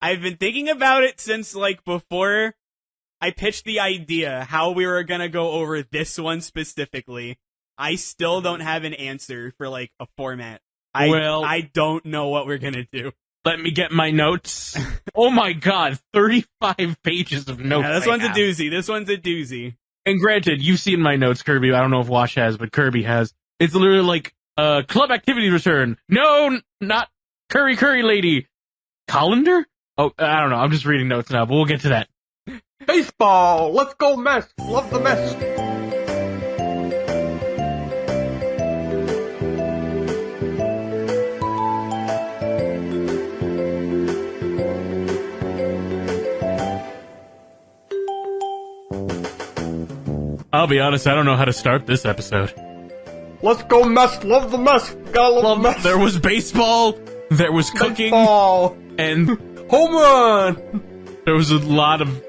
I've been thinking about it since, like, before I pitched the idea, how we were gonna go over this one specifically. I still don't have an answer for, like, a format. I don't know what we're gonna do. Let me get my notes. Oh my god, 35 pages of notes. Yeah, this one's a doozy. And granted, you've seen my notes, Kirby. I don't know if Wash has, but Kirby has. It's literally like, club activity return. No, not Curry Lady. Colander? Oh, I don't know. I'm just reading notes now, but we'll get to that. Baseball! Let's go Mets! Love the Mets! I'll be honest, I don't know how to start this episode. Let's go Mets! Love the Mets! Gotta love the Mets! There was baseball, there was cooking, baseball. And home run! There was a lot of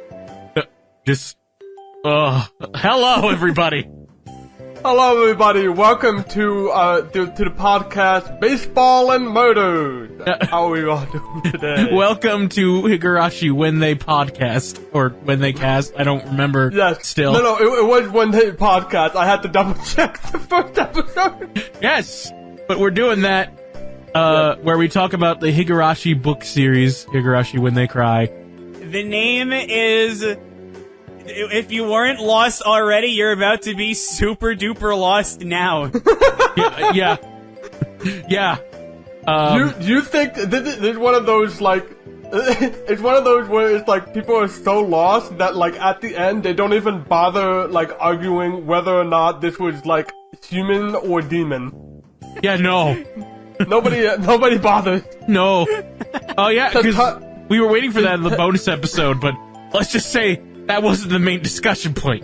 hello everybody. Hello everybody, welcome to the podcast Baseball and Murder. How are we all doing today? Welcome to Higurashi When They Podcast, or When They Cast, I don't remember. Yes. Still. No, it was When They Podcast. I had to double check the first episode. Yes, but we're doing that, where we talk about the Higurashi book series, Higurashi When They Cry. The name is... If you weren't lost already, you're about to be super duper lost now. Yeah. You think this is one of those, like, it's one of those where it's like people are so lost that, like, at the end they don't even bother, like, arguing whether or not this was, like, human or demon. Yeah, no. Nobody bothers. No. Oh yeah, because we were waiting for that in the bonus episode, but let's just say that wasn't the main discussion point.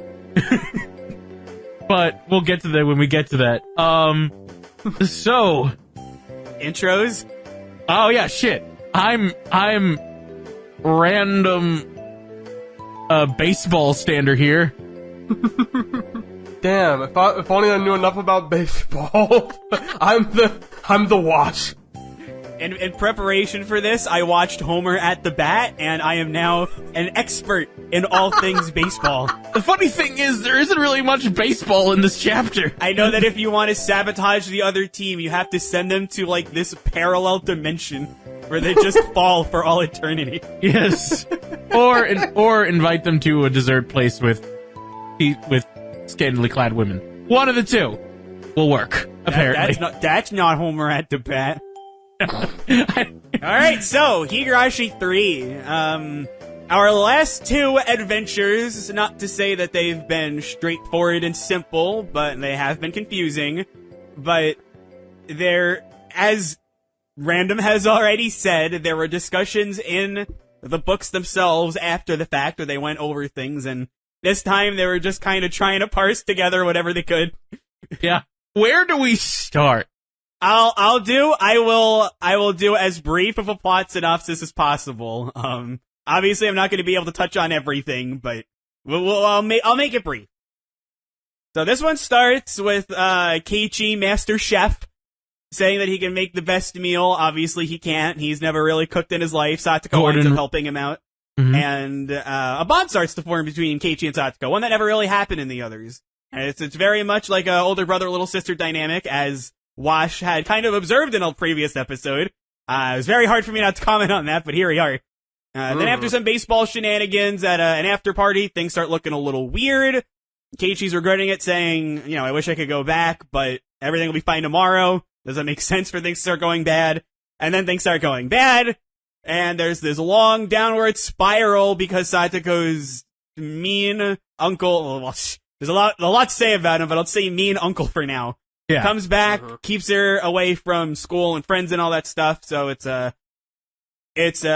But we'll get to that when we get to that. So intros? Oh yeah, shit. I'm random baseball stander here. Damn, if only I knew enough about baseball. I'm the Wash. In preparation for this, I watched Homer at the Bat, and I am now an expert in all things baseball. The funny thing is, there isn't really much baseball in this chapter. I know that if you want to sabotage the other team, you have to send them to, like, this parallel dimension where they just fall for all eternity. Yes. Or invite them to a dessert place with scantily clad women. One of the two will work, apparently. That's not Homer at the Bat. Alright, so, Higurashi 3. Our last two adventures, not to say that they've been straightforward and simple, but they have been confusing. But as Random has already said, there were discussions in the books themselves after the fact where they went over things, and this time they were just kind of trying to parse together whatever they could. Yeah. Where do we start? I will do as brief of a plot synopsis as possible. Obviously I'm not going to be able to touch on everything, but I'll make it brief. So this one starts with, Keiichi, Master Chef, saying that he can make the best meal. Obviously he can't. He's never really cooked in his life. Satoko ends up helping him out. Mm-hmm. And, a bond starts to form between Keiichi and Satoko, one that never really happened in the others. And it's very much like a older brother, little sister dynamic, as Wash had kind of observed in a previous episode. It was very hard for me not to comment on that, but here we are. Then after some baseball shenanigans at an after party, things start looking a little weird. Keiichi's regretting it, saying, I wish I could go back, but everything will be fine tomorrow. Doesn't make sense for things to start going bad. And then things start going bad, and there's this long downward spiral because Satoko's mean uncle, there's a lot to say about him, but I'll say mean uncle for now. Yeah. Comes back, keeps her away from school and friends and all that stuff, so it's a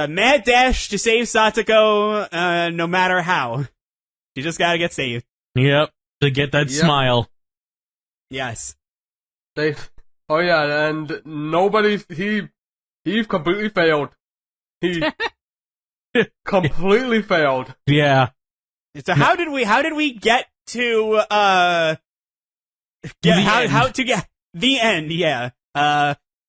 mad dash to save Satoko, no matter how. You just gotta get saved. Yep, to get that smile. Yes. And he completely failed. He completely failed. Yeah. So how did we get to, how to get the end, yeah.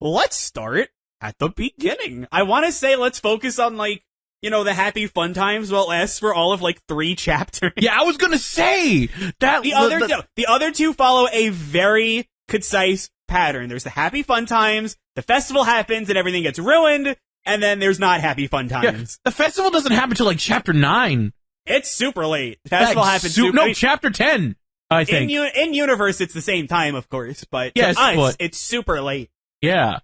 Let's start at the beginning. I want to say let's focus on, like, the happy fun times will last for all of like 3 chapters. Yeah, I was gonna say that The other two follow a very concise pattern. There's the happy fun times, the festival happens and everything gets ruined, and then there's not happy fun times. The festival doesn't happen till like chapter 9. It's super late. The festival happens chapter 10, I think. In universe, it's the same time, of course, but yes, to us, it's super late. Yeah.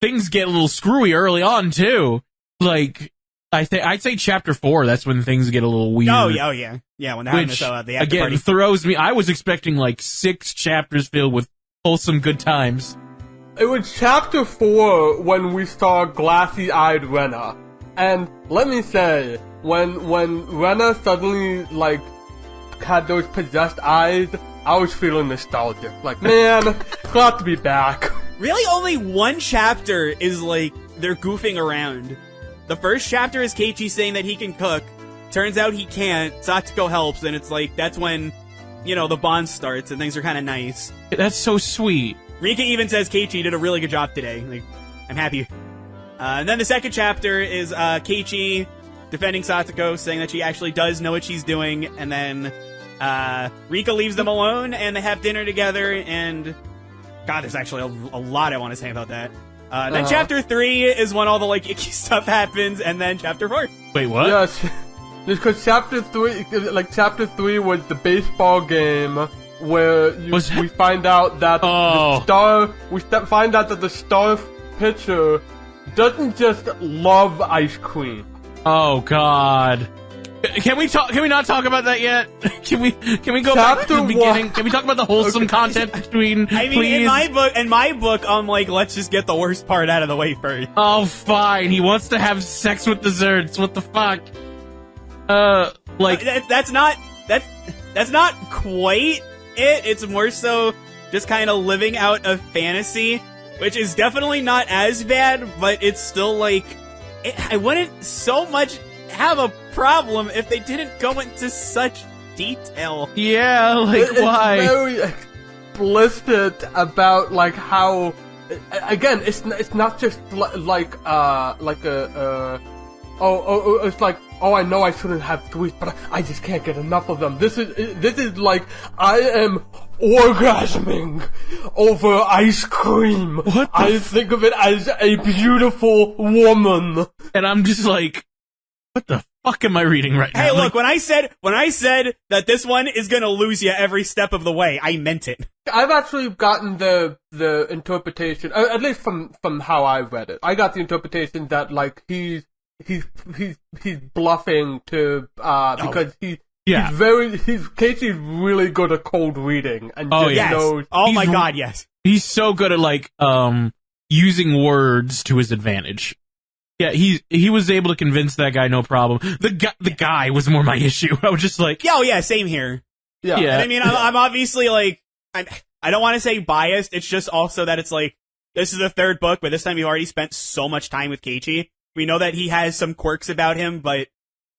Things get a little screwy early on, too. Like, I'd say chapter 4, that's when things get a little weird. Oh, yeah. Yeah, when they're having the after again, party. throws me. I was expecting like 6 chapters filled with wholesome good times. It was chapter 4 when we saw glassy-eyed Rena. And let me say, when Rena suddenly, like, had those possessed eyes, I was feeling nostalgic. Like, man, glad to be back. Really, only one chapter is, like, they're goofing around. The first chapter is Keiichi saying that he can cook. Turns out he can't. Satsuko helps, and it's like, that's when, the bond starts, and things are kind of nice. That's so sweet. Rika even says Keiichi did a really good job today. Like, I'm happy. And then the second chapter is Keiichi defending Satsuko, saying that she actually does know what she's doing, and then Rika leaves them alone, and they have dinner together, and God, there's actually a lot I want to say about that. Then chapter 3 is when all the, like, icky stuff happens, and then chapter 4. Wait, what? Yes, because chapter 3 was the baseball game where we find out that the star pitcher doesn't just love ice cream. Oh God. Can we not talk about that yet? Can we go back to the beginning? Can we talk about the wholesome content between? I mean, please? in my book, I'm like, let's just get the worst part out of the way first. Oh, fine. He wants to have sex with desserts. What the fuck? That's not quite it. It's more so just kind of living out a fantasy, which is definitely not as bad, but it's still like, I wouldn't so much have a problem if they didn't go into such detail. Yeah, like, why? It's very explicit about, like, how, again, it's not just it's like, oh, I know I shouldn't have sweets, but I just can't get enough of them. This is like, I am orgasming over ice cream. I think of it as a beautiful woman. And I'm just like, what the fuck am I reading right now? Hey, look, when I said that this one is gonna lose you every step of the way, I meant it. I've actually gotten the interpretation, at least from how I read it. I got the interpretation that, like, he's bluffing to because Keiichi's really good at cold reading and knows. Oh my God, yes. He's so good at, like, using words to his advantage. Yeah, he was able to convince that guy, no problem. The guy was more my issue. I was just like, oh yeah, same here. Yeah. And I mean, I'm obviously, like, I don't want to say biased. It's just also that it's like, this is the third book, but this time you've already spent so much time with Keiichi. We know that he has some quirks about him, but,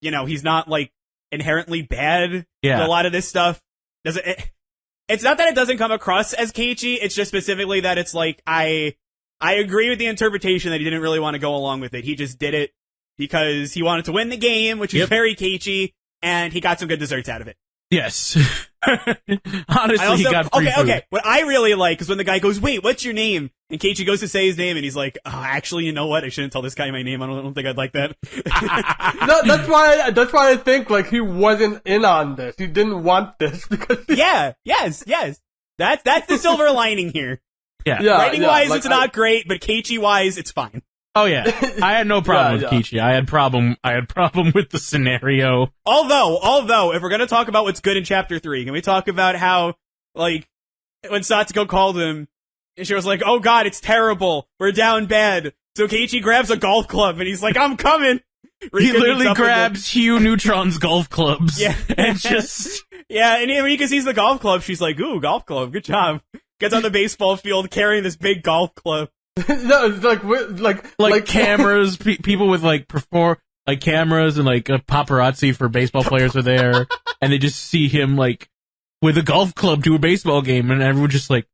he's not, like, inherently bad. Yeah. A lot of this stuff it's not that it doesn't come across as Keiichi, it's just specifically that it's like, I agree with the interpretation that he didn't really want to go along with it. He just did it because he wanted to win the game, which is very Keiichi, and he got some good desserts out of it. Yes. Honestly, he got free food. Okay. What I really like is when the guy goes, "Wait, what's your name?" And Keiichi goes to say his name, and he's like, "Oh, actually, you know what? I shouldn't tell this guy my name. I don't think I'd like that." No, that's why I think, like, he wasn't in on this. He didn't want this because. Yes. That's the silver lining here. Yeah. Writing wise, like, it's not great, but Keiichi wise, it's fine. Oh yeah, I had no problem with Keiichi. I had problem with the scenario. Although, if we're gonna talk about what's good in chapter 3, can we talk about how, like, when Satsuko called him, and she was like, "Oh God, it's terrible. We're down bad." So Keiichi grabs a golf club, and he's like, "I'm coming." He literally grabs Hugh Neutron's golf clubs. Yeah, and just and Rika sees the golf club. She's like, "Ooh, golf club, good job." Gets on the baseball field carrying this big golf club. No, it's like cameras, people with like cameras and like paparazzi for baseball players are there, and they just see him like with a golf club to a baseball game, and everyone's just like,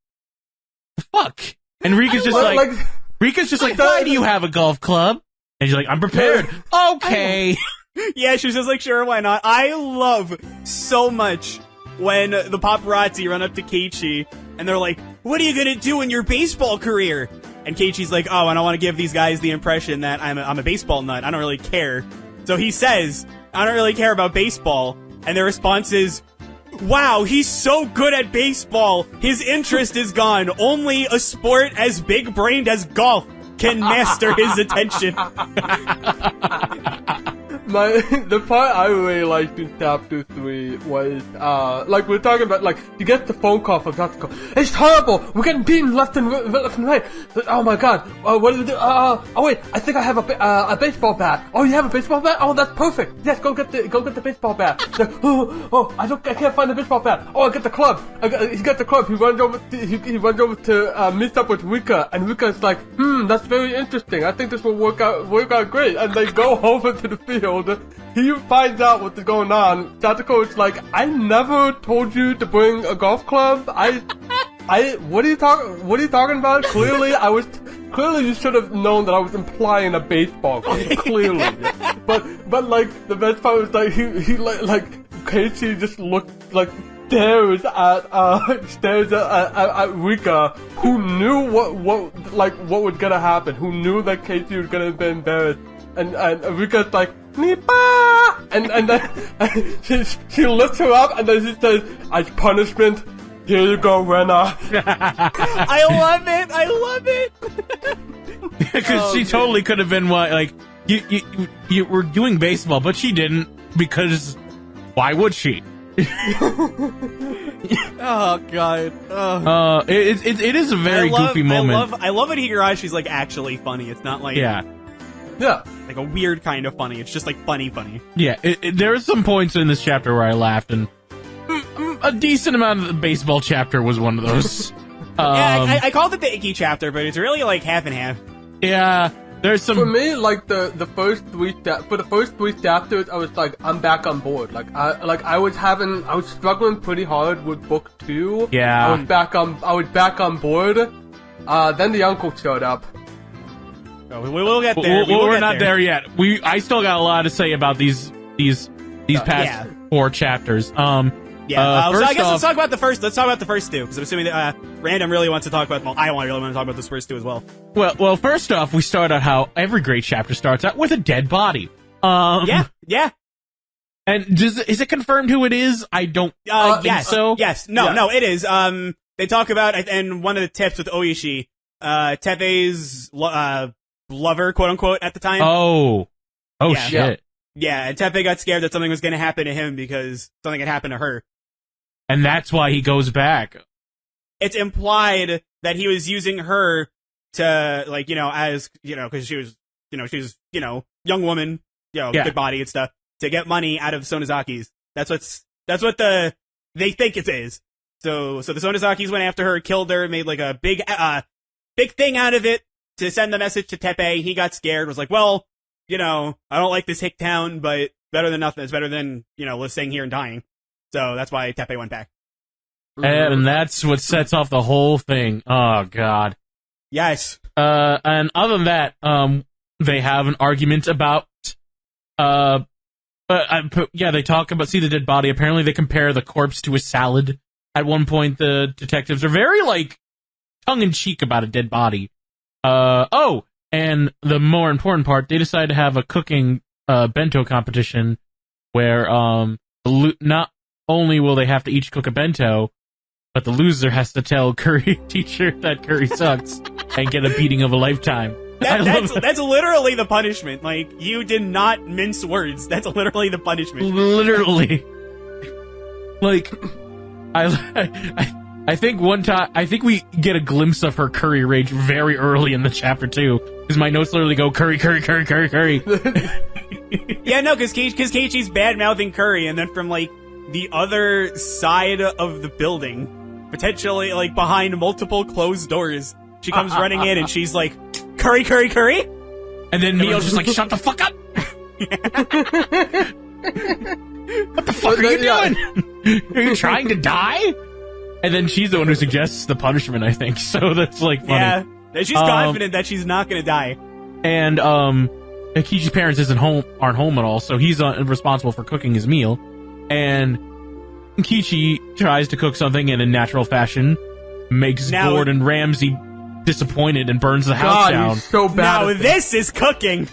"The fuck?" And Rika's just like, "Why do you have a golf club?" And she's like, I'm prepared. Okay. Yeah, she was just like, sure, why not? I love so much when the paparazzi run up to Keiichi and they're like, what are you gonna do in your baseball career? And Keiichi's like, oh, I don't want to give these guys the impression that I'm a baseball nut. I don't really care. So he says, I don't really care about baseball. And their response is, wow, he's so good at baseball. His interest is gone. Only a sport as big-brained as golf can master his attention. The part I really liked in chapter 3 was, like, we're talking about, like, he gets the phone call from Dr. Cole. It's horrible! We're getting beaten left and right! Oh my god! What do we do? Oh wait, I think I have a baseball bat! Oh, you have a baseball bat? Oh, that's perfect! Yes, go get the baseball bat! I can't find the baseball bat! Oh, I get the club! He got the club! He runs over to meet up with Rika, and Rika's like, that's very interesting. I think this will work out great. And they go over to the field. He finds out what's going on. Satoko is like, I never told you to bring a golf club. What are you talking about? Clearly you should have known that I was implying a baseball club. Clearly. But like, the best part was like, he like Keiichi just looked like, stares at Rika, who knew what was gonna happen, who knew that Keiichi was gonna be embarrassed, and Rika's like, Nipa! And then she lifts her up, and then she says, as punishment, here you go, Rena. I love it! Because she totally could have been like, you were doing baseball, but she didn't, because why would she? Oh god. It is a very goofy moment. I love when Higurashi's like actually funny. It's not like like a weird kind of funny. It's just like funny. Yeah, there are some points in this chapter where I laughed, and a decent amount of the baseball chapter was one of those. Yeah, I called it the icky chapter, but it's really like half and half. Yeah. There's some. For me, like the first three chapters, I was like, I'm back on board. I was struggling pretty hard with book 2. Yeah. I was back on board. Then the uncle showed up. Oh, we will get there. We're not there yet. I still got a lot to say about these past 4 chapters. So I guess let's talk about the first. Let's talk about the first 2, because I'm assuming that Random really wants to talk about. Well, I really want to talk about this first 2 as well. Well, first off, we start out how every great chapter starts out with a dead body. Yeah. And is it confirmed who it is? I don't think so. Yes. No, it is. They talk about, and one of the tips with Oishi, Teppei's lover, quote unquote, at the time. Oh, shit. Yeah, and Teppei got scared that something was going to happen to him because something had happened to her. And that's why he goes back. It's implied that he was using her to, like, as, because she was, young woman, good body and stuff, to get money out of Sonozaki's. That's what they think it is. So the Sonozakis went after her, killed her, made like a big thing out of it to send the message to Teppei. He got scared, was like, well, I don't like this hick town, but better than nothing. It's better than, staying here and dying. So that's why Teppei went back. And that's what sets off the whole thing. Oh, God. Yes. And other than that, they have an argument about, they talk about, see the dead body. Apparently they compare the corpse to a salad. At one point, the detectives are very, tongue-in-cheek about a dead body. And the more important part, they decide to have a cooking, bento competition where, not only will they have to each cook a bento, but the loser has to tell curry teacher that curry sucks and get a beating of a lifetime. That's literally the punishment. Like, you did not mince words. That's literally the punishment. Literally. I think one time, we get a glimpse of her curry rage very early in the chapter too, because my notes literally go curry. Yeah, no, because Keiichi's bad-mouthing curry, and then from, the other side of the building, potentially, behind multiple closed doors, she comes running in, and she's like, curry? And then Mio's just like, shut the fuck up! What the fuck are you doing? Are you trying to die? And then she's the one who suggests the punishment, I think. So that's funny. Yeah, she's confident that she's not gonna die. And Kichi's parents aren't home at all, so he's responsible for cooking his meal. And Kichi tries to cook something and in natural fashion makes Gordon Ramsay disappointed and burns the house down. He's so bad. Now this is cooking.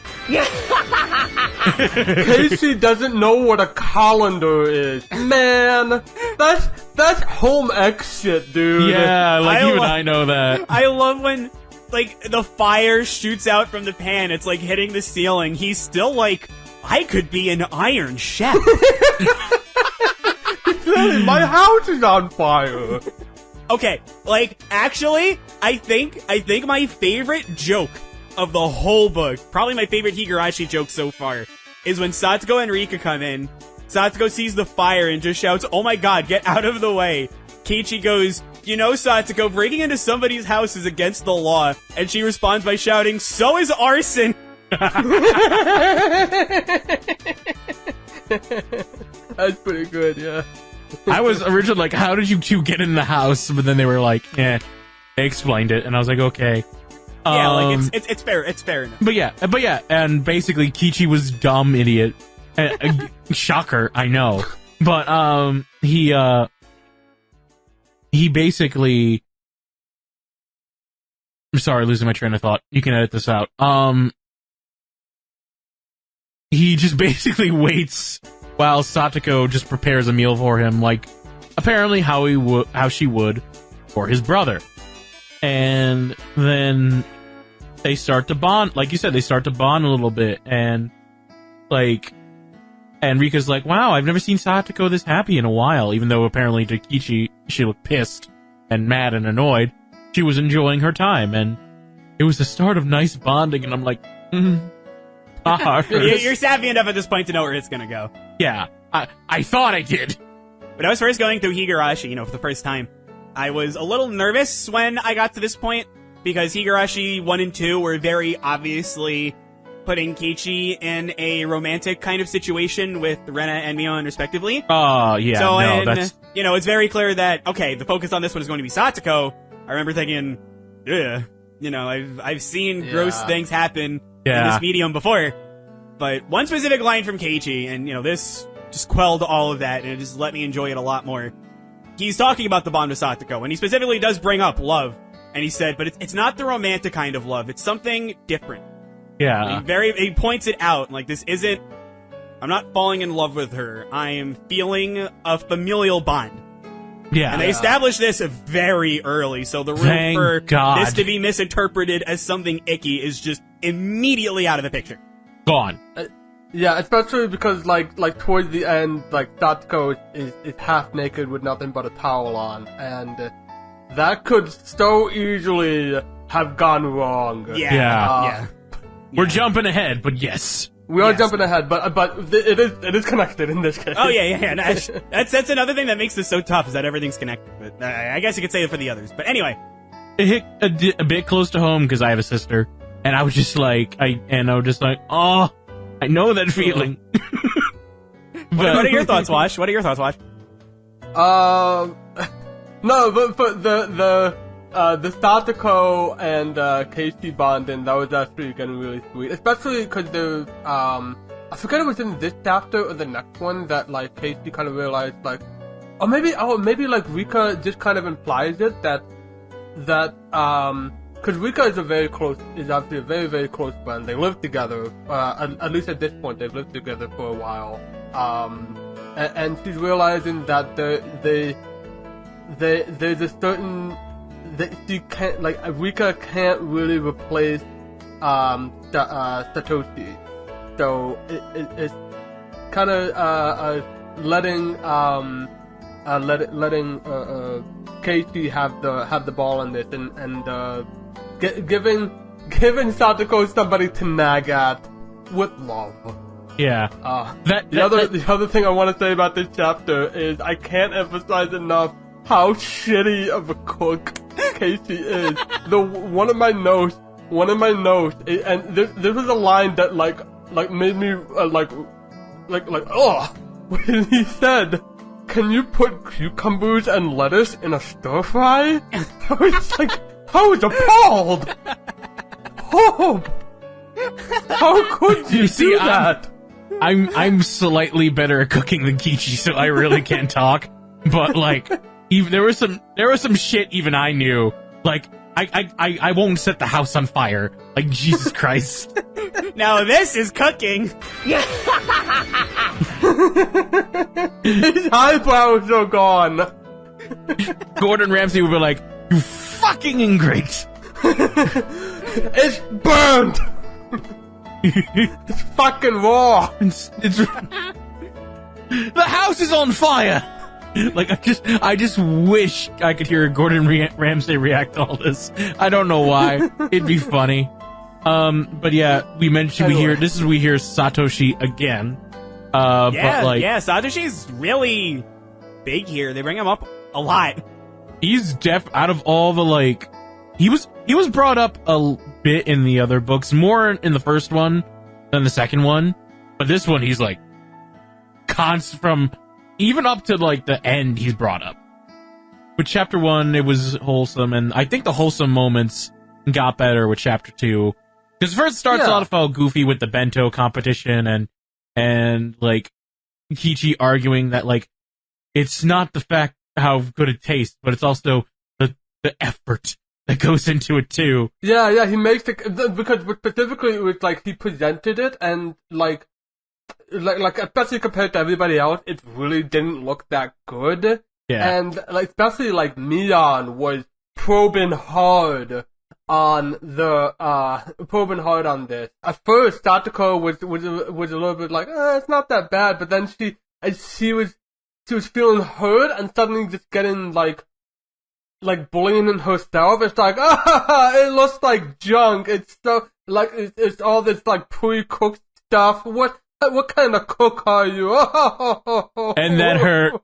Casey doesn't know what a colander is. Man, that's home ec shit, dude. Yeah, like even I know that. I love when, like, the fire shoots out from the pan. It's like hitting the ceiling. He's still like, I could be an Iron Chef. My house is on fire. Okay, like, actually, I think my favorite joke of the whole book, probably my favorite Higurashi joke so far, is when Satsuko and Rika come in. Satsuko sees the fire and just shouts, "Oh my god, get out of the way." Kichi goes, "You know, Satsuko, breaking into somebody's house is against the law." And she responds by shouting, "So is arson." That's pretty good, yeah. I was originally like, how did you two get in the house? But then they were like, they explained it, and I was like, okay. Yeah, like, it's fair enough. But yeah, and basically Kichi was dumb idiot. Shocker, I know. But, he basically... I'm sorry, losing my train of thought. You can edit this out. He just basically waits while Satoko just prepares a meal for him, like, apparently how she would for his brother. And then they start to bond, like you said, they start to bond a little bit, and, like, and Rika's like, wow, I've never seen Satoko this happy in a while, even though apparently to Kichi, she looked pissed and mad and annoyed. She was enjoying her time, and it was the start of nice bonding, and I'm like, You're savvy enough at this point to know where it's gonna go. Yeah, I thought I did. When I was first going through Higurashi, for the first time, I was a little nervous when I got to this point, because Higurashi 1 and 2 were very obviously putting Kichi in a romantic kind of situation with Rena and Mion, respectively. Yeah, so, no, that's... it's very clear that, okay, the focus on this one is going to be Satoko. I remember thinking, ugh, I've seen gross things happen in this medium before. But one specific line from Keiichi, and, this just quelled all of that, and it just let me enjoy it a lot more. He's talking about the bond with Satoko, and he specifically does bring up love. And he said, but it's not the romantic kind of love. It's something different. Yeah. He points it out, like, this isn't, I'm not falling in love with her. I am feeling a familial bond. Yeah. And they established this very early, so the room for this to be misinterpreted as something icky is just immediately out of the picture. Gone. Yeah, especially because, like towards the end, like, Satsuko is half naked with nothing but a towel on, and that could so easily have gone wrong. Yeah. We're jumping ahead, but yes. We are jumping ahead, but it is connected in this case. Oh yeah. No, that's another thing that makes this so tough, is that everything's connected. But I guess you could say it for the others. But anyway, it hit a bit close to home because I have a sister, and I was just like, oh, I know that feeling. What are your thoughts, Wash? What are your thoughts, Wash? No, but the Satoko and Keiichi bonding, that was actually getting really sweet. Especially because I forget it was in this chapter or the next one that, like, Keiichi kind of realized, like, or maybe like Rika just kind of implies it that because Rika is actually a very, very close friend. They live together, at least at this point, they've lived together for a while. And she's realizing that there's a certain, that she can't, like, Rika can't really replace Satoshi, so it's kind of letting Keiichi have the ball on this, and giving Satoko somebody to nag at with love. Yeah. The other thing I want to say about this chapter is I can't emphasize enough how shitty of a cook Keiichi is. One of my notes, and there was a line that like made me when he said, "Can you put cucumbers and lettuce in a stir fry?" I was appalled. Oh, How could you see, do that? I'm slightly better at cooking than Kichi, so I really can't talk. But like, even there was some shit even I knew. Like, I won't set the house on fire. Like, Jesus Christ. Now this is cooking. His eyebrows are gone. Gordon Ramsay would be like, "You fucking ingrate." It's burned. It's fucking raw. It's the house is on fire. Like, I just wish I could hear Gordon Ramsay react to all this. I don't know why. It'd be funny. But yeah, we hear Satoshi again. But like, Satoshi's really big here. They bring him up a lot. He's out of all the, like, he was brought up a bit in the other books, more in the first one than the second one. But this one, he's like, from even up to like the end, he's brought up. With chapter 1, it was wholesome, and I think the wholesome moments got better with chapter 2. Because first it starts off all goofy with the Bento competition and like Kichi arguing that like it's not the fact how good it tastes, but it's also the effort that goes into it too. Yeah, he makes it because specifically it was like he presented it and like especially compared to everybody else, it really didn't look that good. Yeah, and like especially like Mion was probing hard on this. At first, Satoko was a little bit like, it's not that bad, but then she was feeling hurt and suddenly just getting like bullying herself. It's like, it looks like junk. It's so like it's all this like pre-cooked stuff. What kind of cook are you? And that hurt.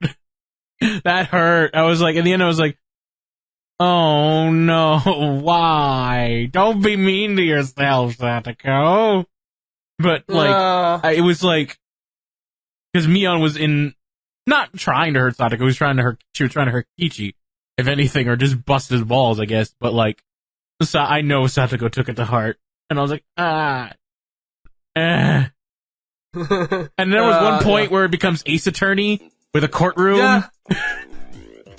That hurt. I was like, in the end, I was like, oh no, why? Don't be mean to yourself, Satoko. But like, it was like, because Mion was not trying to hurt Satoko, she was trying to hurt Kichi, if anything, or just bust his balls, I guess. But like, I know Satoko took it to heart, and I was like, And there was one point where it becomes Ace Attorney with a courtroom. Yeah.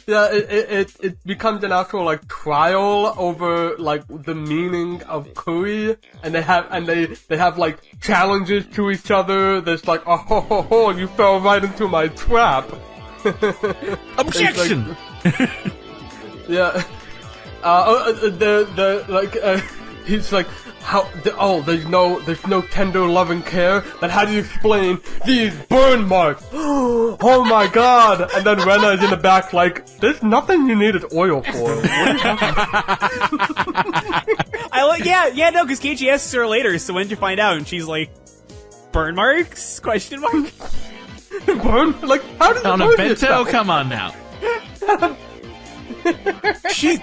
Yeah, it becomes an actual like trial over like the meaning of curry, and they have like challenges to each other. There's like, oh, you fell right into my trap. Objection. Yeah. He's like, there's no tender loving care. Then how do you explain these burn marks? Oh my god! And then Rena is in the back like, there's nothing you needed oil for. Because Kichi asks her later, so when did you find out? And she's like, burn marks? Question mark? Burn? Like, how did you on burn a Bento? yourself? Come on now.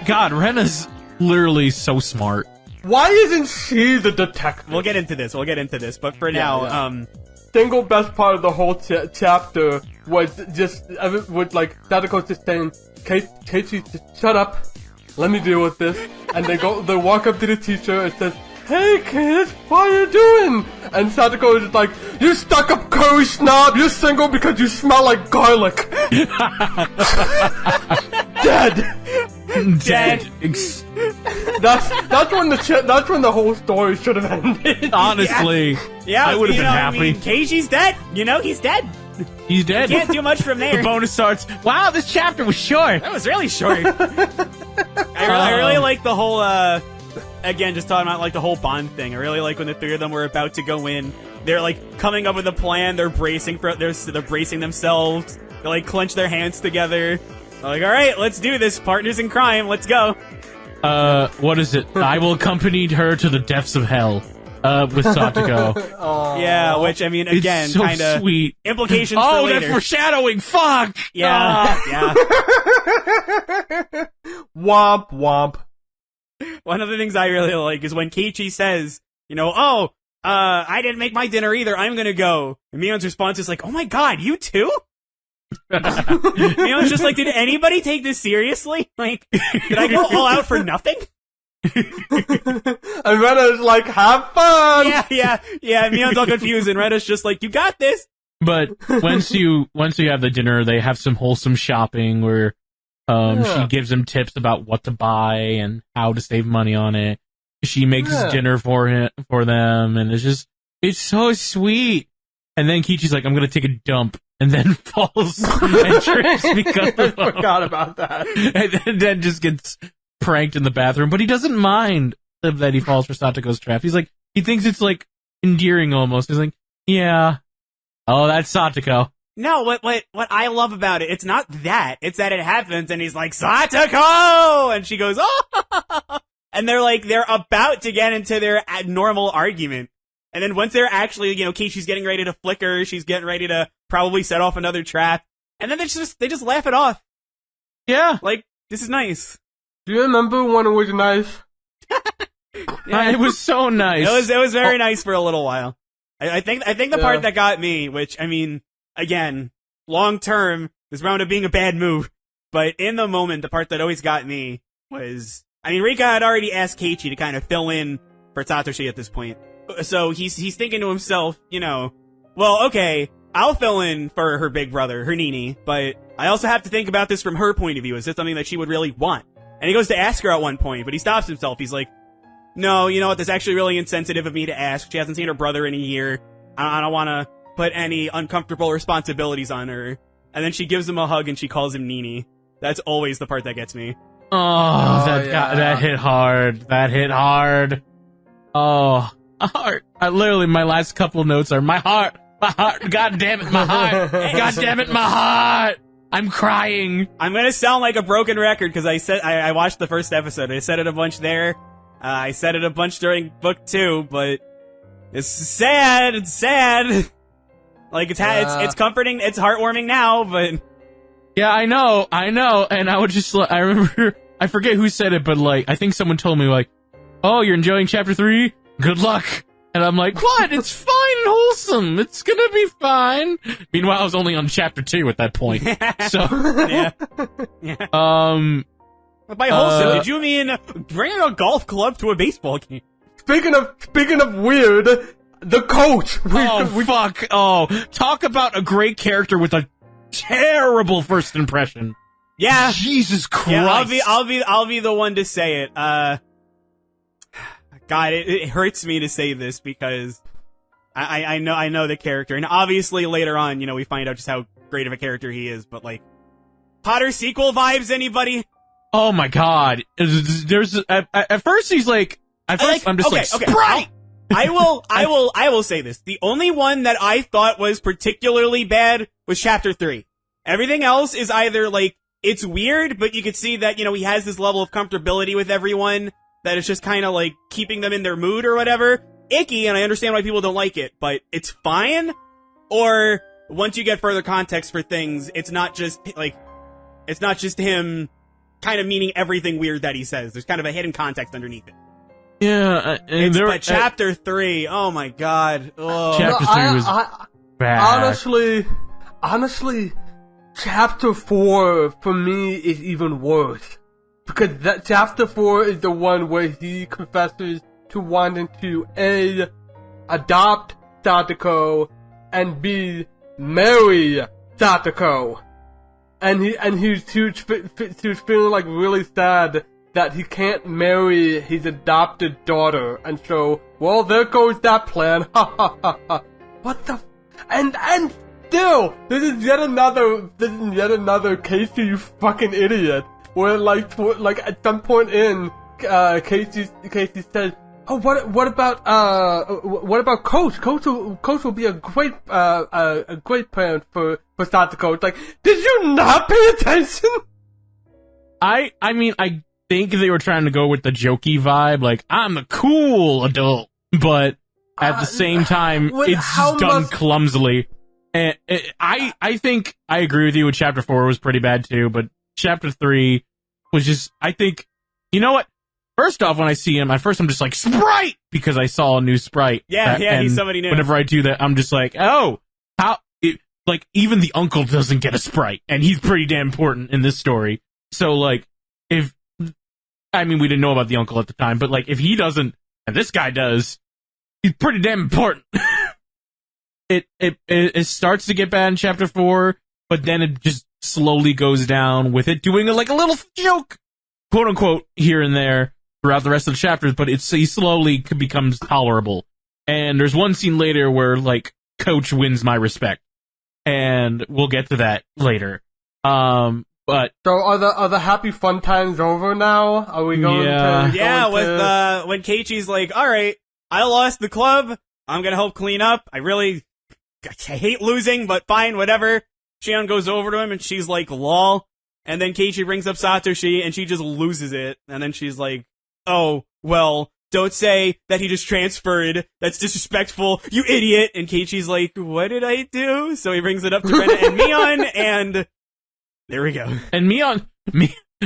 God, Rena's literally so smart. Why isn't she the detective? We'll get into this, but for now, Single best part of the whole chapter was just, with like, Satoko just saying, Keiichi, just shut up, let me deal with this. And they walk up to the teacher and says, hey kids, what are you doing? And Satoko is just like, you stuck up curry snob, you're single because you smell like garlic. Dead. That's when the whole story should have ended. Honestly, I would have been happy. I mean, Keiichi's dead. He's dead. He's dead. You can't do much from there. The bonus starts. Wow, this chapter was short. That was really short. I really like the whole. Again, just talking about like the whole bond thing. I really like when the three of them were about to go in. They're like coming up with a plan. They're bracing themselves. They like clench their hands together. They're like, all right, let's do this. Partners in crime. Let's go. What is it? I will accompany her to the depths of hell. With Satoko. Yeah, which I mean, again, it's so kind of sweet. Implications for later. That's foreshadowing. Fuck. Yeah, yeah. Womp womp. One of the things I really like is when Keiichi says, I didn't make my dinner either. I'm gonna go. And Mion's response is like, oh my god, you too? Mion's just like, did anybody take this seriously? Like, did I go all out for nothing? And Rena's like, have fun! Yeah, Mion's all confused, and Rena's just like, you got this! But once you have the dinner, they have some wholesome shopping where she gives him tips about what to buy and how to save money on it. She makes dinner for them, and it's so sweet. And then Kichi's like, I'm gonna take a dump, and then falls and trips because of I forgot about that. and then just gets pranked in the bathroom. But he doesn't mind that he falls for Satoko's trap. He's like, he thinks it's like endearing almost. He's like, yeah. Oh, that's Satoko. No, what I love about it, it's not that. It's that it happens, and he's like, Satoko! And she goes, oh! And they're about to get into their normal argument. And then once they're actually, Kichi's getting ready to flicker, she's getting ready to probably set off another trap. And then they just laugh it off. Yeah. Like, this is nice. Do you remember when it was nice? Yeah. It was so nice. It was very nice for a little while. I think the part that got me, which, I mean, again, long term, this wound up being a bad move. But in the moment, the part that always got me was, I mean, Rika had already asked Keiichi to kind of fill in for Satoshi at this point. So he's thinking to himself, well, okay, I'll fill in for her big brother, her Nini, but I also have to think about this from her point of view. Is this something that she would really want? And he goes to ask her at one point, but he stops himself. He's like, no, you know what, that's actually really insensitive of me to ask. She hasn't seen her brother in a year. I don't want to put any uncomfortable responsibilities on her. And then she gives him a hug and she calls him Nini. That's always the part that gets me. That hit hard. That hit hard. Oh, heart. Literally, my last couple notes are my heart. God damn it, my heart. God damn it, my heart. I'm crying. I'm gonna sound like a broken record because I watched the first episode. I said it a bunch there. I said it a bunch during book 2, but it's sad. It's sad. Like it's comforting. It's heartwarming now, but yeah, I know. And I would just, I remember, I forget who said it, but like, I think someone told me like, oh, you're enjoying chapter 3? Good luck. And I'm like, what? It's fine and wholesome. It's gonna be fine. Meanwhile, I was only on chapter 2 at that point. So, yeah. By wholesome, did you mean bringing a golf club to a baseball game? Speaking of weird, the coach. Fuck. Oh, talk about a great character with a terrible first impression. Yeah. Jesus Christ. Yeah, I'll be the one to say it. God, it hurts me to say this because I know the character, and obviously later on, we find out just how great of a character he is. But like, Potter sequel vibes, anybody? Oh my God! There's at first he's like, I'm just okay. Sprite. I will say this: the only one that I thought was particularly bad was chapter 3. Everything else is either like it's weird, but you could see that he has this level of comfortability with everyone. That it's just kind of like keeping them in their mood or whatever. Icky, and I understand why people don't like it, but it's fine. Or once you get further context for things, it's not just him kind of meaning everything weird that he says. There's kind of a hidden context underneath it. Yeah, but chapter 3, oh my God. Ugh. Chapter 3 was bad. Honestly, chapter 4 for me is even worse. Because that chapter 4 is the one where he confesses to wanting to A, adopt Satoko, and B, marry Satoko. And he was feeling like really sad that he can't marry his adopted daughter. And so, well, there goes that plan. Ha ha ha ha. What the and still, this is yet another case, you fucking idiot. Where like at some point in Casey says, "Oh, what about Coach? Coach will be a great parent for Satoko." It's like, did you not pay attention? I mean, I think they were trying to go with the jokey vibe, like I'm a cool adult, but at the same time, it's just done clumsily. And I think I agree with you. With chapter 4 was pretty bad too, but chapter 3 was just, I think, you know what? First off, when I see him, at first I'm just like, Sprite! Because I saw a new Sprite. Yeah, he's somebody new. Whenever I do that, I'm just like, oh, like, even the uncle doesn't get a Sprite, and he's pretty damn important in this story. So, like, if I mean, we didn't know about the uncle at the time, but, like, if he doesn't, and this guy does, he's pretty damn important. It starts to get bad in chapter 4, but then it just slowly goes down with it doing, like, a little joke, quote-unquote, here and there throughout the rest of the chapters, but he slowly becomes tolerable. And there's one scene later where, like, Coach wins my respect. And we'll get to that later. But so are the happy fun times over now? Are we going to with when Keiichi's like, all right, I lost the club. I'm gonna help clean up. I hate losing, but fine, whatever. Shion goes over to him and she's like, lol. And then Keiichi brings up Satoshi and she just loses it. And then she's like, oh, well, don't say that he just transferred. That's disrespectful, you idiot. And Keiichi's like, what did I do? So he brings it up to Rena and Mion, and there we go. And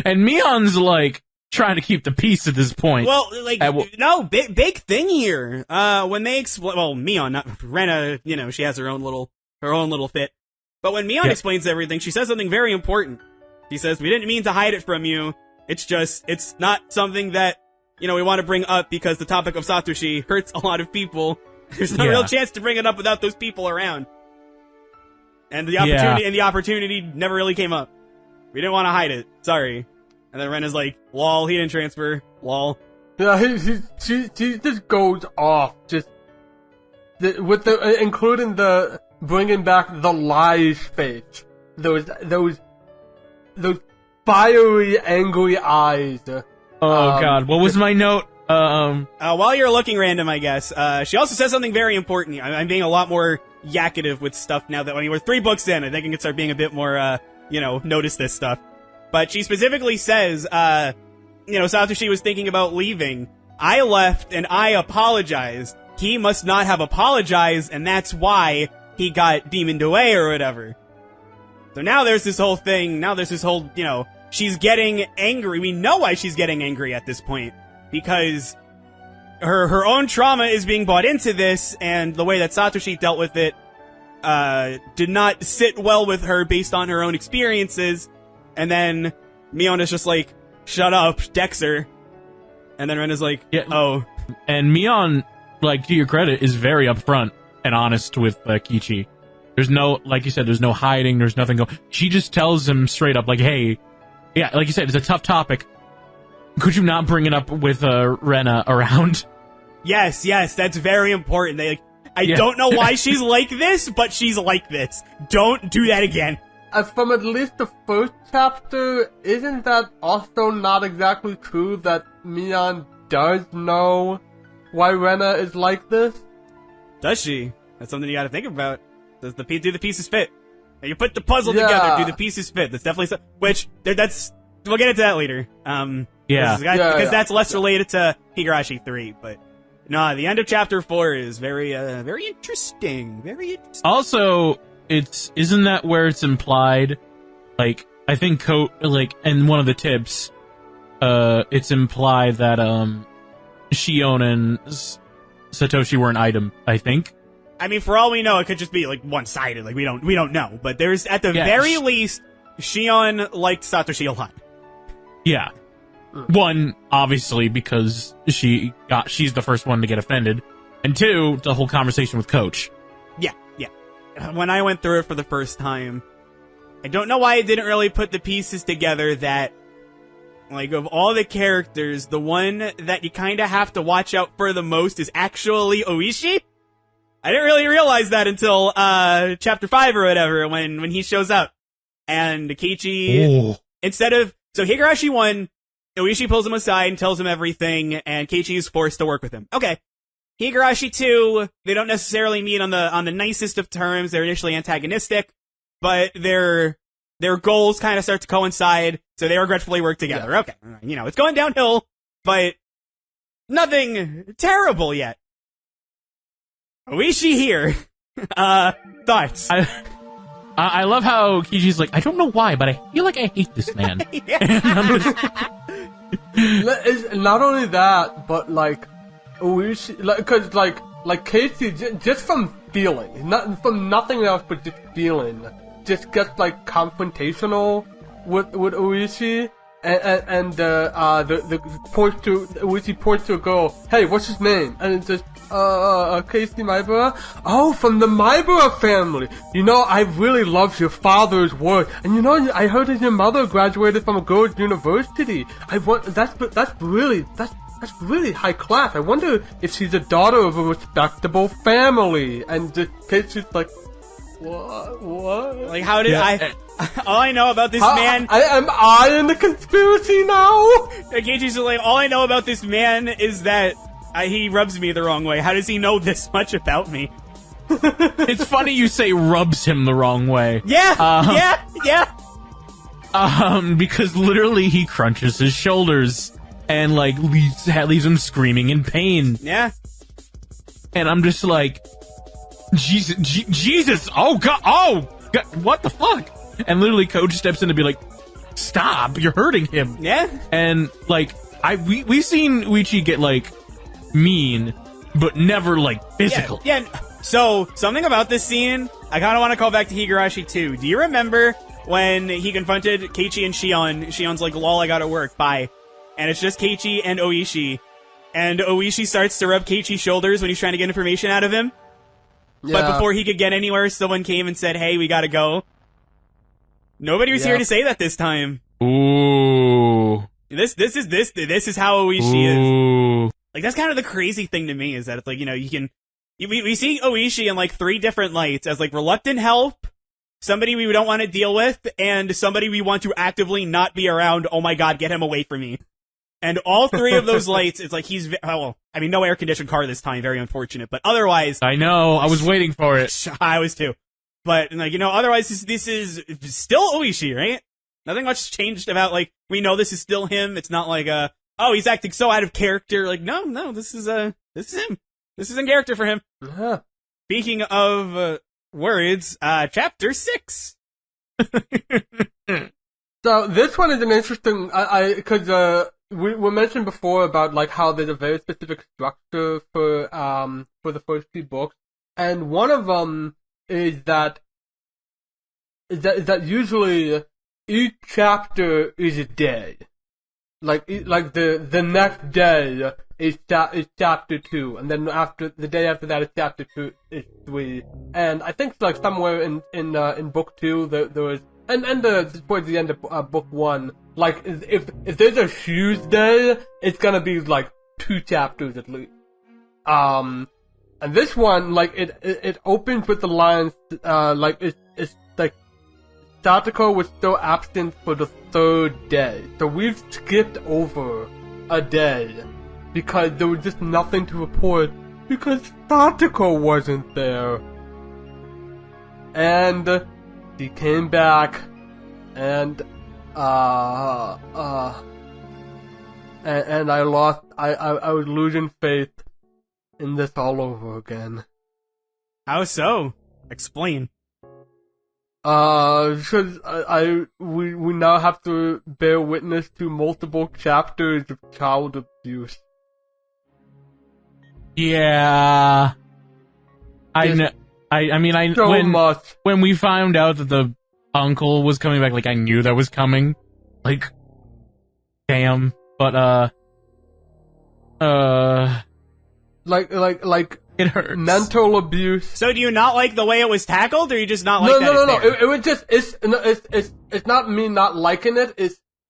Mion's like trying to keep the peace at this point. Well, like, no, big thing here. When they Mion, not Rena, you know, she has her own little fit. But when Mion explains everything, she says something very important. She says, we didn't mean to hide it from you. It's not something that, you know, we want to bring up because the topic of Satoshi hurts a lot of people. There's no real chance to bring it up without those people around. And the opportunity never really came up. We didn't want to hide it. Sorry. And then Rena's like, lol, he didn't transfer. Lol. Yeah, she just goes off. Including the bringing back the lies face. Those fiery, angry eyes. Oh God, what was my note? While you're looking random, I guess, she also says something very important. I'm being a lot more yakkative with stuff now that, we're 3 books in. I think I can start being a bit more, notice this stuff. But she specifically says, Satoshi was thinking about leaving. I left and I apologized. He must not have apologized, and that's why he got demoned away or whatever. So now there's this whole thing, she's getting angry. We know why she's getting angry at this point. Because her own trauma is being brought into this, and the way that Satoshi dealt with it, did not sit well with her based on her own experiences. And then Mion is just like, shut up, Dexter. And then Ren is like, oh. And Mion, like, to your credit, is very upfront and honest with Keiichi. There's no, like you said, there's no hiding, there's nothing going. She just tells him straight up, like, hey, yeah, like you said, it's a tough topic. Could you not bring it up with Rena around? Yes, that's very important. I don't know why she's like this, but she's like this. Don't do that again. From at least the first chapter, isn't that also not exactly true that Mion does know why Rena is like this? Does she? That's something you gotta think about. Do the pieces fit? And you put the puzzle together, do the pieces fit? That's definitely we'll get into that later. Because that's less related to Higurashi 3, but no, the end of chapter 4 is very interesting. Very interesting. Also, isn't that where it's implied? Like, I think in one of the tips, it's implied that Shion and Satoshi were an item, I think. I mean, for all we know, it could just be like one-sided. Like, we don't know. But there's, at the very least, Shion liked Satoshi a lot. Yeah. One, obviously, because she's the first one to get offended. And two, the whole conversation with Coach. Yeah. When I went through it for the first time, I don't know why I didn't really put the pieces together that, like, of all the characters, the one that you kind of have to watch out for the most is actually Oishi. I didn't really realize that until chapter 5 or whatever, when he shows up. And Keiichi, so Higurashi 1, Oishi pulls him aside and tells him everything, and Keiichi is forced to work with him. Okay. Higurashi 2, they don't necessarily meet on the nicest of terms. They're initially antagonistic, but their goals kind of start to coincide, so they regretfully work together. Yeah. Okay. It's going downhill, but nothing terrible yet. Oishi here. Thoughts? I love how Keiichi's like, I don't know why, but I feel like I hate this man. Not only that, but like Oishi, because like Keiichi, just from feeling, not from nothing else, but just feeling, just gets like confrontational with Oishi, the points to which he points to a girl. Hey, what's his name? And it's just Casey Maibara. Oh, from the Maibara family. You know, I really love your father's work. And you know, I heard that your mother graduated from a girls' university. That's really high class. I wonder if she's a daughter of a respectable family. And just Casey's like, what? Like, how did all I know about this man... Am I in the conspiracy now? Keiichi's like, all I know about this man is that he rubs me the wrong way. How does he know this much about me? It's funny you say rubs him the wrong way. Yeah, because literally he crunches his shoulders and, like, leaves him screaming in pain. Yeah. And I'm just like, Jesus, oh God, what the fuck? And literally Coach steps in to be like, stop, you're hurting him. Yeah. And, like, we've seen Uichi get, like, mean, but never, like, physical. Yeah. So, something about this scene, I kind of want to call back to Higurashi too. Do you remember when he confronted Keiichi and Shion? Shion's like, lol, I gotta work, bye. And it's just Keiichi and Oishi. And Oishi starts to rub Keiichi's shoulders when he's trying to get information out of him. Yeah. But before he could get anywhere, someone came and said, hey, we gotta go. Nobody was here to say that this time. Ooh. This is how Oishi is. Like, that's kind of the crazy thing to me, is that it's like, you know, we see Oishi in like 3 different lights as like reluctant help, somebody we don't want to deal with, and somebody we want to actively not be around. Oh my god, get him away from me. And all 3 of those lights, it's like no air conditioned car this time, very unfortunate, but otherwise. I know, I was waiting for it. I was too. But, like, you know, otherwise this is still Oishi, right? Nothing much changed about, like, we know this is still him. It's not like, oh, he's acting so out of character. Like, no, this is him. This is in character for him. Uh-huh. Speaking of, words, chapter 6. So, this one is an interesting, cause, we mentioned before about, like, how there's a very specific structure for the first 2 books. And one of them is that usually each chapter is a day. Like the next day is chapter 2, and then after the day after that is chapter 2 is 3. And I think like somewhere in book 2 there was and towards the end of book 1, like if there's a huge day, it's gonna be like 2 chapters at least. And this one, like, it opens with the lines, like, it's like, Satoko was still absent for the 3rd day. So we've skipped over a day, because there was just nothing to report, because Satoko wasn't there. And, he came back, and I was losing faith in this all over again. How so? Explain. Because we now have to bear witness to multiple chapters of child abuse. Yeah. When we found out that the uncle was coming back, like, I knew that was coming. Like, damn. But, Like it hurts. Mental abuse. So do you not like the way it was tackled, or you just not like that? No. It was just it's not me not liking it.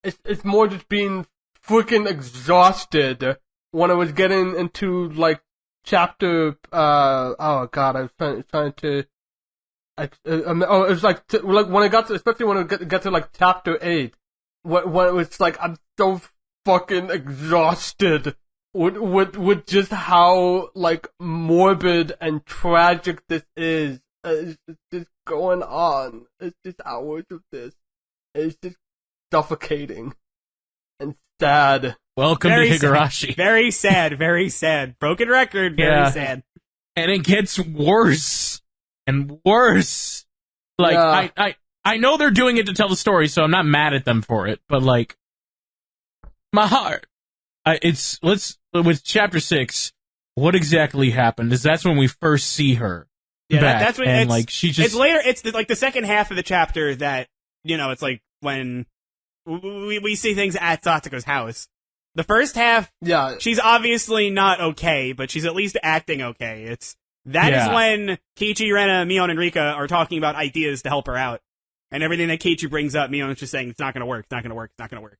It's more just being freaking exhausted when I was getting into like chapter. Oh god, I was trying to. It was like when I got to, especially when I get to like chapter 8, when it was like I'm so fucking exhausted. With just how, like, morbid and tragic this is. It's just going on. It's just hours of this. It's just suffocating. And sad. Welcome to Higurashi. Very sad, very sad. Broken record, very sad. And it gets worse. And worse. Like, I know they're doing it to tell the story, so I'm not mad at them for it. But, like, my heart. With chapter 6, what exactly happened is that's when we first see her. Yeah, back, that's when and like she just. It's later. It's like the second half of the chapter that, you know, it's like when we see things at Satoko's house. The first half, Yeah. she's obviously not okay, but she's at least acting okay. That is when Kichi, Rena, Mion, and Rika are talking about ideas to help her out. And everything that Kichi brings up, Mion is just saying, it's not gonna work, it's not gonna work, it's not gonna work.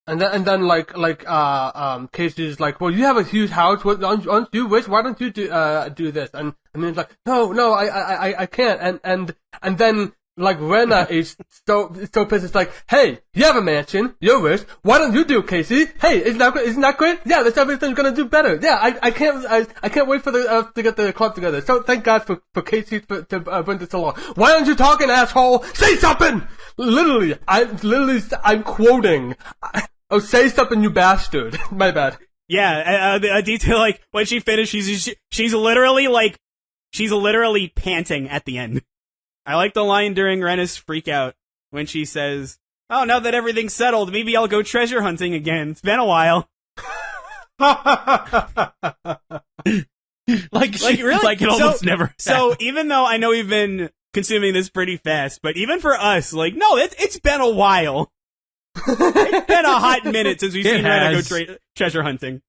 And then Casey's like, well, you have a huge house. What don't you wish? Why don't you do this? And Mion's like, no, I can't. And then like Rena is so pissed. It's like, hey, you have a mansion, your wish. Why don't you do it, Casey? Hey, isn't that great? Yeah, that's everything's gonna do better. Yeah, I can't wait for to get the club together. So thank God for Casey to bring this along. Why aren't you talking, asshole? Say something. I'm quoting. Oh, say something, you bastard. My bad. Yeah, a detail like when she finishes, she's literally panting at the end. I like the line during Rena's freak out when she says, "Oh, now that everything's settled, maybe I'll go treasure hunting again. It's been a while." Really? Like it almost never. So even though I know we've been consuming this pretty fast, but even for us, like, no, it's been a while. It's been a hot minute since we've seen Rena go treasure hunting.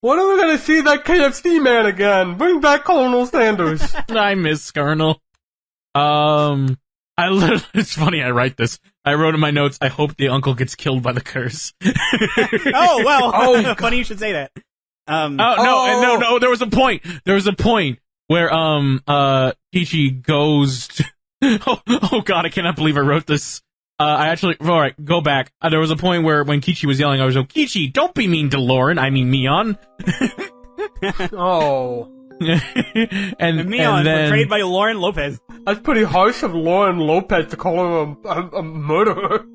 When are we gonna see that KFC man again? Bring back Colonel Sanders. I miss Colonel. It's funny I write this. I wrote in my notes, I hope the uncle gets killed by the curse. Oh, well, funny you should say that. No, there was a point where, Kichi goes to, oh god, I cannot believe I wrote this. Alright, go back. There was a point where when Kichi was yelling, I was like, Kichi, don't be mean to Lauren, I mean Mion. Oh. and Mion, then, portrayed by Lauren Lopez. That's pretty harsh of Lauren Lopez to call him a murderer.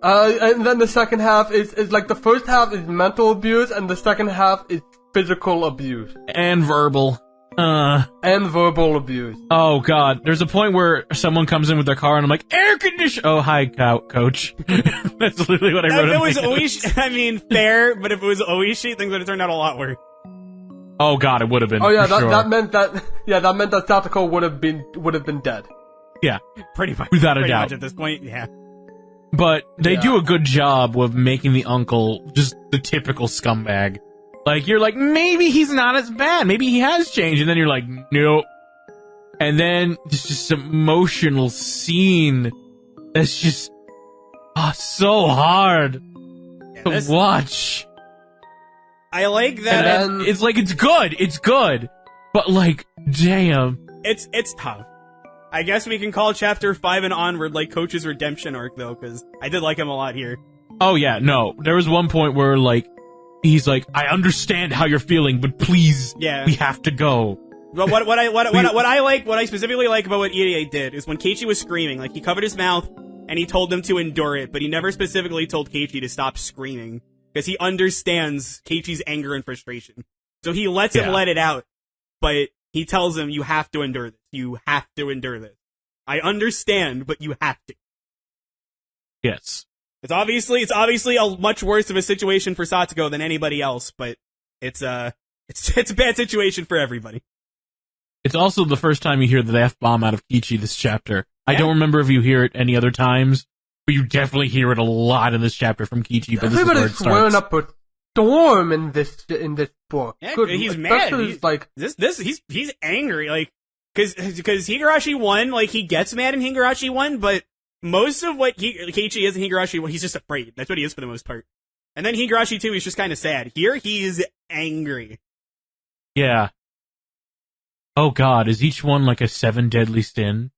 And then the second half is like the first half is mental abuse and the second half is physical abuse. And verbal. And verbal abuse. Oh god, there's a point where someone comes in with their car and I'm like, air condition. Oh, hi, coach. That's literally what I wrote. If it was Oishi, I mean, fair, but if it was Oishi, things would have turned out a lot worse. Oh god, it would have been. Oh yeah, sure. that meant that Satoko would have been dead. Yeah, pretty much. Without a pretty doubt. Much at this point, yeah. But they do a good job of making the uncle just the typical scumbag. Like, you're like, maybe he's not as bad. Maybe he has changed. And then you're like, nope. And then there's just an emotional scene that's just so hard to watch. I like that. And it's like, it's good. But like, damn. It's tough. I guess we can call chapter 5 and onward like Coach's redemption arc, though, because I did like him a lot here. Oh yeah, no. There was one point where, like, he's like, I understand how you're feeling, but please, we have to go. But what I specifically like about what Irie did is when Keiichi was screaming, like, he covered his mouth and he told them to endure it, but he never specifically told Keiichi to stop screaming because he understands Keiichi's anger and frustration. So he lets him let it out, but he tells him, you have to endure this. You have to endure this. I understand, but you have to. Yes. It's obviously a much worse of a situation for Satoko than anybody else, but it's a bad situation for everybody. It's also the first time you hear the F-bomb out of Keiichi this chapter. I don't remember if you hear it any other times, but you definitely hear it a lot in this chapter from Keiichi, but this is where it starts. Everybody's swearing up a storm in this book. Yeah, Good. he's mad. He's angry, like, cause Higurashi 1, like, he gets mad in Higurashi 1, but most of what Keiichi is in Higurashi 1, he's just afraid. That's what he is for the most part. And then Higurashi 2, he's just kind of sad. Here, he's angry. Yeah. Oh god, is each one like a 7 deadly sin?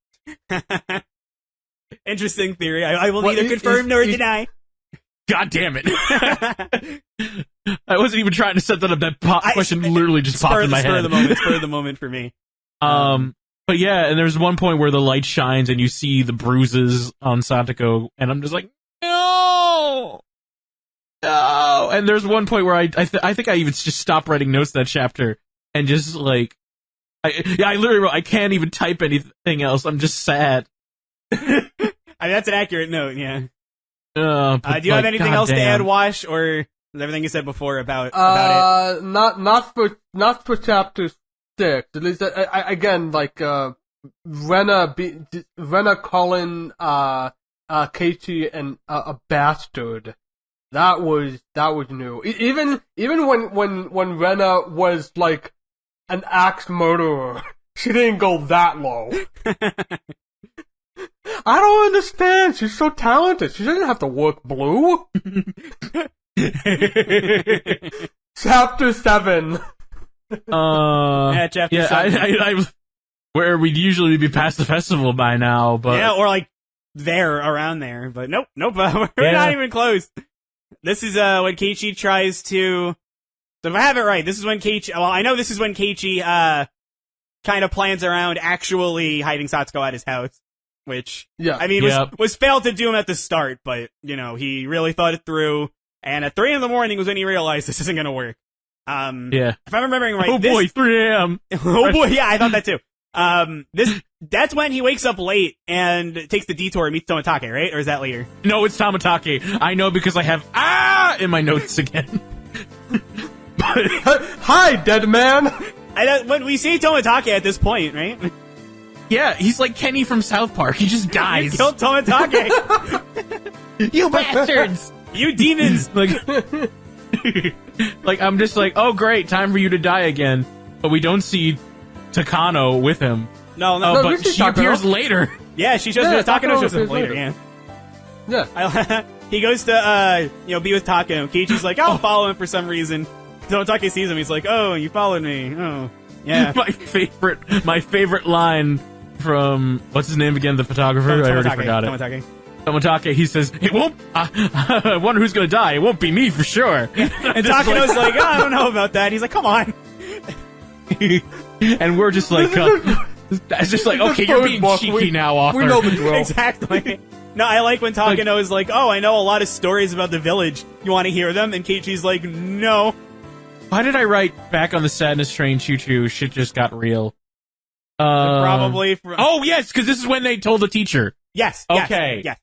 Interesting theory. I will neither confirm nor deny. God damn it. I wasn't even trying to set that up. That question literally just popped in my head. Spur of the moment for me. But yeah, and there's one point where the light shines and you see the bruises on Satoko, and I'm just like, no! And there's one point where I think I even just stopped writing notes that chapter, and just like, I literally wrote, I can't even type anything else, I'm just sad. I mean, that's an accurate note, yeah. Do you have anything God else damn. to add, Wash, or is everything you said before about it? Not for chapter 6. At least, again, like, Rena calling, Keiichi a bastard. That was new. Even when Rena was like an axe murderer, she didn't go that low. I don't understand. She's so talented. She doesn't have to work blue. Chapter 7. Yeah, chapter 7. I where we'd usually be past the festival by now, but Yeah, or like around there, but nope, we're not even close. This is when Keiichi tries to. So if I have it right, this is when Keiichi. Well, I know this is when Keiichi kind of plans around actually hiding Satsuko at his house, which I mean was failed to do him at the start, but he really thought it through. And at 3 a.m. was when he realized this isn't gonna work. If I'm remembering right, boy, 3 a.m. Oh boy, yeah, I thought that too. That's when he wakes up late and takes the detour and meets Tomitake, right? Or is that later? No, it's Tomitake. I know because I have in my notes again. Hi, dead man. When we see Tomitake at this point, right? Yeah, he's like Kenny from South Park. He just dies. You killed Tomitake. You bastards! You demons! Like, I'm just like, oh great, time for you to die again. But we don't see Takano with him. No, but she appears later. Yeah, she shows up. Takano shows up later. Yeah. He goes to be with Takano. Keiichi's like, I'll follow him for some reason. Tomitake sees him. He's like, oh, you followed me. Oh, yeah. my favorite line from what's his name again? The photographer. I already forgot it. Tomitake, he says, "It won't. I wonder who's gonna die. It won't be me for sure." And Takano's like, I don't know about that. He's like, come on. And we're just like, it's just like, okay, you're being cheeky now, author. We know the drill. Exactly. No, I like when Takano is like, oh, I know a lot of stories about the village. You want to hear them? And Keiichi's like, no. Why did I write back on the sadness train? Choo choo. Shit just got real. Probably. Oh yes, because this is when they told the teacher. Yes. Okay. Yes.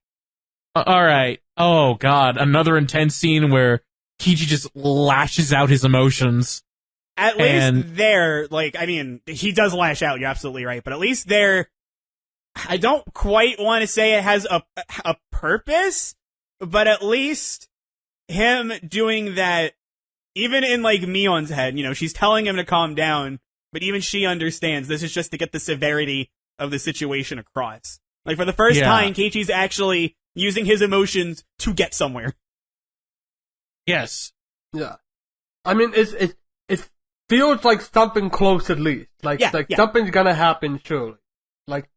All right. Oh god, another intense scene where Keiichi just lashes out his emotions. At least there, he does lash out. You're absolutely right. But at least there, I don't quite want to say it has a purpose, but at least him doing that, even in Mion's head, she's telling him to calm down, but even she understands this is just to get the severity of the situation across. For the first time, Keiichi's actually using his emotions to get somewhere. Yes. Yeah. I mean, it feels like something close at least. Something's gonna happen surely.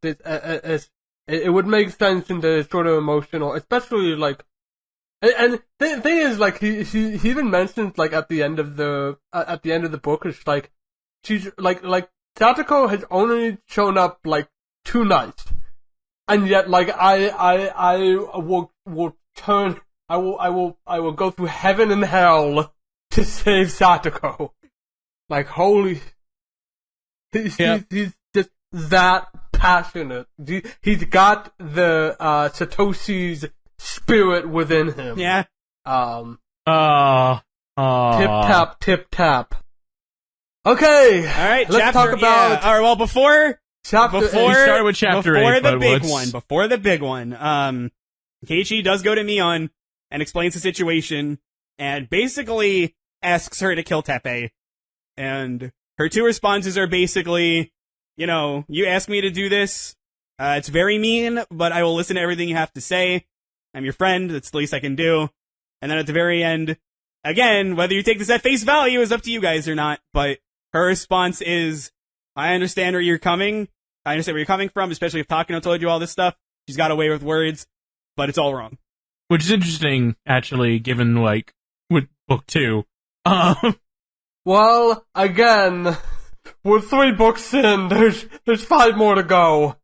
It would make sense in the sort of emotional, especially and the thing is, he even mentions at the end of the book, it's she's Satsuko has only shown up 2 nights, and yet I will go through heaven and hell to save Satsuko. Holy, he's just that passionate. He's got the Satoshi's spirit within him. Yeah. Tip tap. Okay. All right. Let's talk about. Yeah. All right. Well, before we started with chapter 8, before the big one, Keiichi does go to Mion and explains the situation and basically asks her to kill Teppei. And her 2 responses are basically, you asked me to do this. It's very mean, but I will listen to everything you have to say. I'm your friend. That's the least I can do. And then at the very end, again, whether you take this at face value is up to you guys or not. But her response is, I understand where you're coming. I understand where you're coming from, especially if Takano told you all this stuff. She's got away with words, but it's all wrong. Which is interesting, actually, given, with book 2. Well, again, we're 3 books in. There's 5 more to go.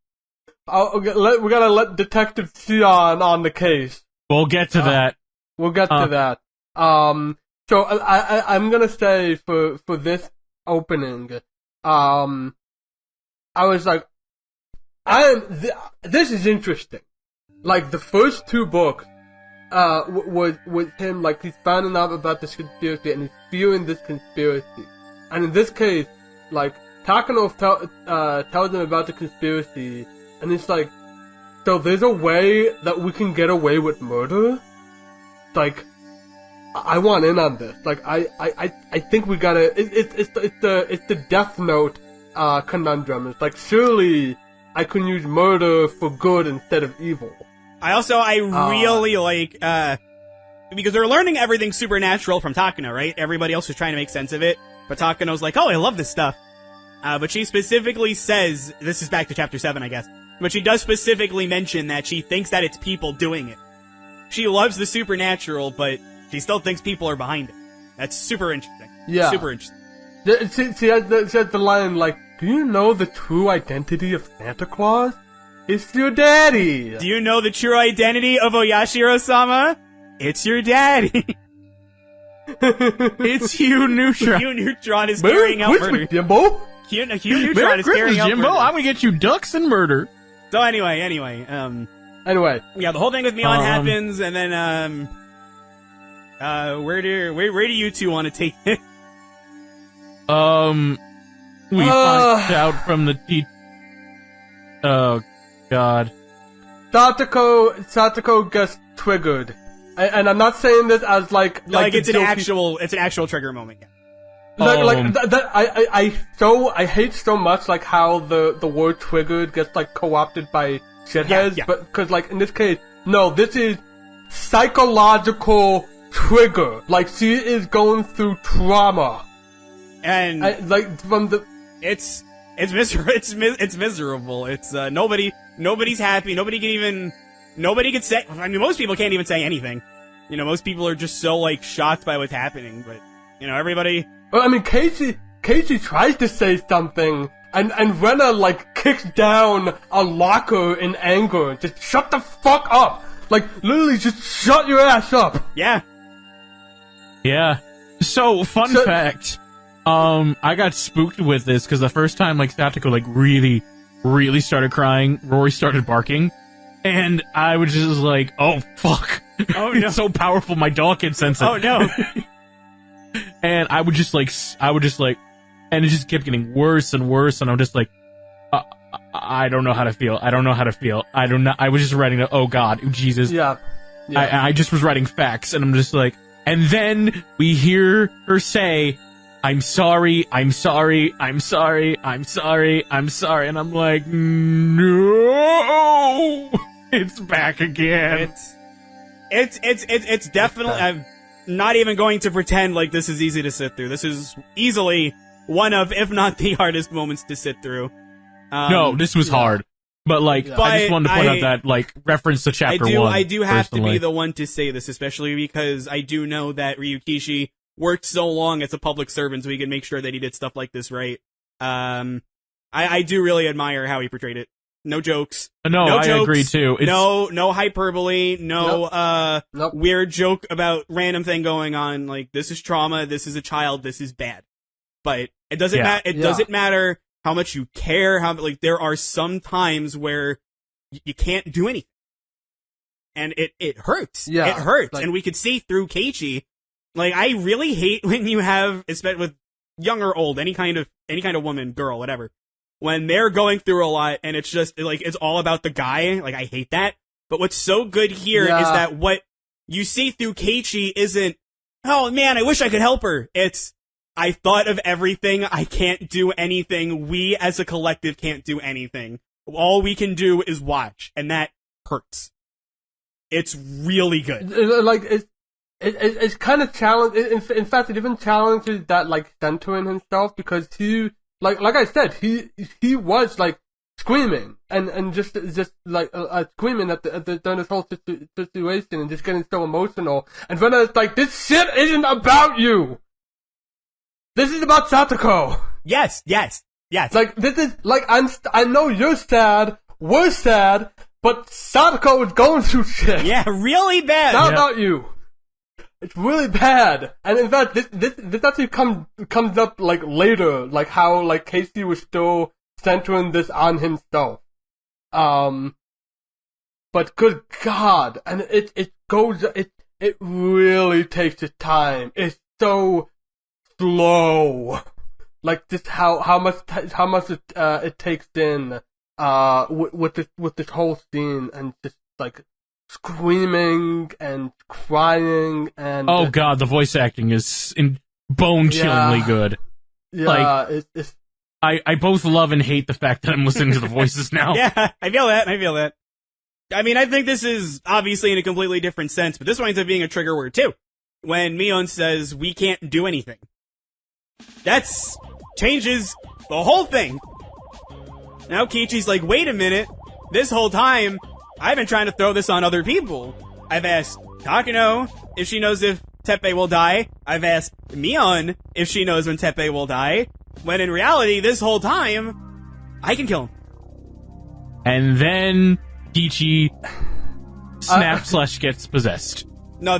We gotta let Detective Sion on the case. We'll get to that. We'll get to that. So I'm gonna say for this opening, I was like, this is interesting. The first 2 books, was him, he's finding out about this conspiracy and he's fearing this conspiracy. And in this case, Takano tells him about the conspiracy, and it's So there's a way that we can get away with murder? Like, I want in on this. Like, I think we gotta, it's the Death Note, conundrum. It's like, surely I can use murder for good instead of evil. I really like, because they're learning everything supernatural from Takano, right? Everybody else is trying to make sense of it, but Takano's like, oh, I love this stuff. But she specifically says, this is back to chapter 7, I guess, but she does specifically mention that she thinks that it's people doing it. She loves the supernatural, but she still thinks people are behind it. That's super interesting. Yeah. Super interesting. She has the line, like, do you know the true identity of Santa Claus? It's your daddy! Do you know the true identity of Oyashiro-sama? It's your daddy! It's Hugh Neutron. Hugh Neutron is carrying out murder. Jimbo? Hugh Neutron Merry is Christmas, carrying out Jimbo. murder. I'm gonna get you ducks and murder. So anyway, Anyway. yeah, the whole thing with Mion happens, and then, where do you two want to take it? We find out from the oh, God. Satoko gets triggered. And I'm not saying this as like it's an actual trigger moment. Yeah. I hate so much like how the word triggered gets like co-opted by shitheads, Yeah. but because like in this case, no, this is psychological trigger. Like she is going through trauma, And it's miserable. It's nobody's happy. Nobody can say. I mean, most people can't even say anything. You know, most people are just so like shocked by what's happening. But you know, everybody. Well, I mean, Casey tries to say something, and Rena like kicks down a locker in anger. Just shut the fuck up! Like literally, just shut your ass up. Yeah. Yeah. So, fun fact. I got spooked with this because the first time like Satoko like really, really started crying, Rory started barking, and I was just like, "Oh fuck! Oh no! It's so powerful, my dog can sense it." Oh no! And I would just like, and it just kept getting worse and worse, and I'm just like, I don't know how to feel. I don't know how to feel. I don't know. I was just writing, oh God, Jesus. Yeah. I just was writing facts, and I'm just like, and then we hear her say, I'm sorry, I'm sorry, I'm sorry, I'm sorry, I'm sorry, and I'm like, no, it's back again. It's definitely. I'm not even going to pretend like this is easy to sit through. This is easily one of, if not the hardest moments to sit through. No, this was hard. But, like, I just wanted to point out that, like, reference to chapter 1. I do have to be the one to say this, especially because I do know that Ryukishi worked so long as a public servant so he could make sure that he did stuff like this right. I do really admire how he portrayed it. No jokes. No I jokes, agree too. No hyperbole. Nope. Weird joke about random thing going on. Like, this is trauma. This is a child. This is bad. But it doesn't matter. It doesn't matter how much you care. Like, there are some times where you can't do anything, and it hurts. Yeah, it hurts, like, and we could see through Keiichi. Like, I really hate when you have, especially with young or old, any kind of woman, girl, whatever, when they're going through a lot, and it's just like it's all about the guy. Like, I hate that. But what's so good here is that what you see through Keiichi isn't, oh man, I wish I could help her. It's, I thought of everything. I can't do anything. We as a collective can't do anything. All we can do is watch, and that hurts. It's really good. Like, it's kind of challenging. In fact, it even challenges that, like, centering himself, because he, like I said, he was, like, screaming and just like screaming at the during this whole situation and just getting so emotional. And when it's like, this shit isn't about you. This is about Satoko. Yes. Like, this is, like, I know you're sad, we're sad, but Satoko is going through shit. Yeah, really bad. Not about you. It's really bad. And in fact, this actually comes up, like, later, like, how, like, Casey was still centering this on himself. But good God. And it really takes its time. It's so slow. Like, just how much it takes in. with this whole scene and just like screaming and crying and oh god, the voice acting is bone-chillingly good. Yeah, like, it's I both love and hate the fact that I'm listening to the voices now. Yeah, I feel that. I mean, I think this is obviously in a completely different sense, but this winds up being a trigger word too. When Mion says, we can't do anything. That's changes the whole thing. Now Kichi's like, wait a minute. This whole time, I've been trying to throw this on other people. I've asked Takano if she knows if Teppei will die. I've asked Mion if she knows when Teppei will die. When in reality, this whole time, I can kill him. And then Kichi gets possessed. No,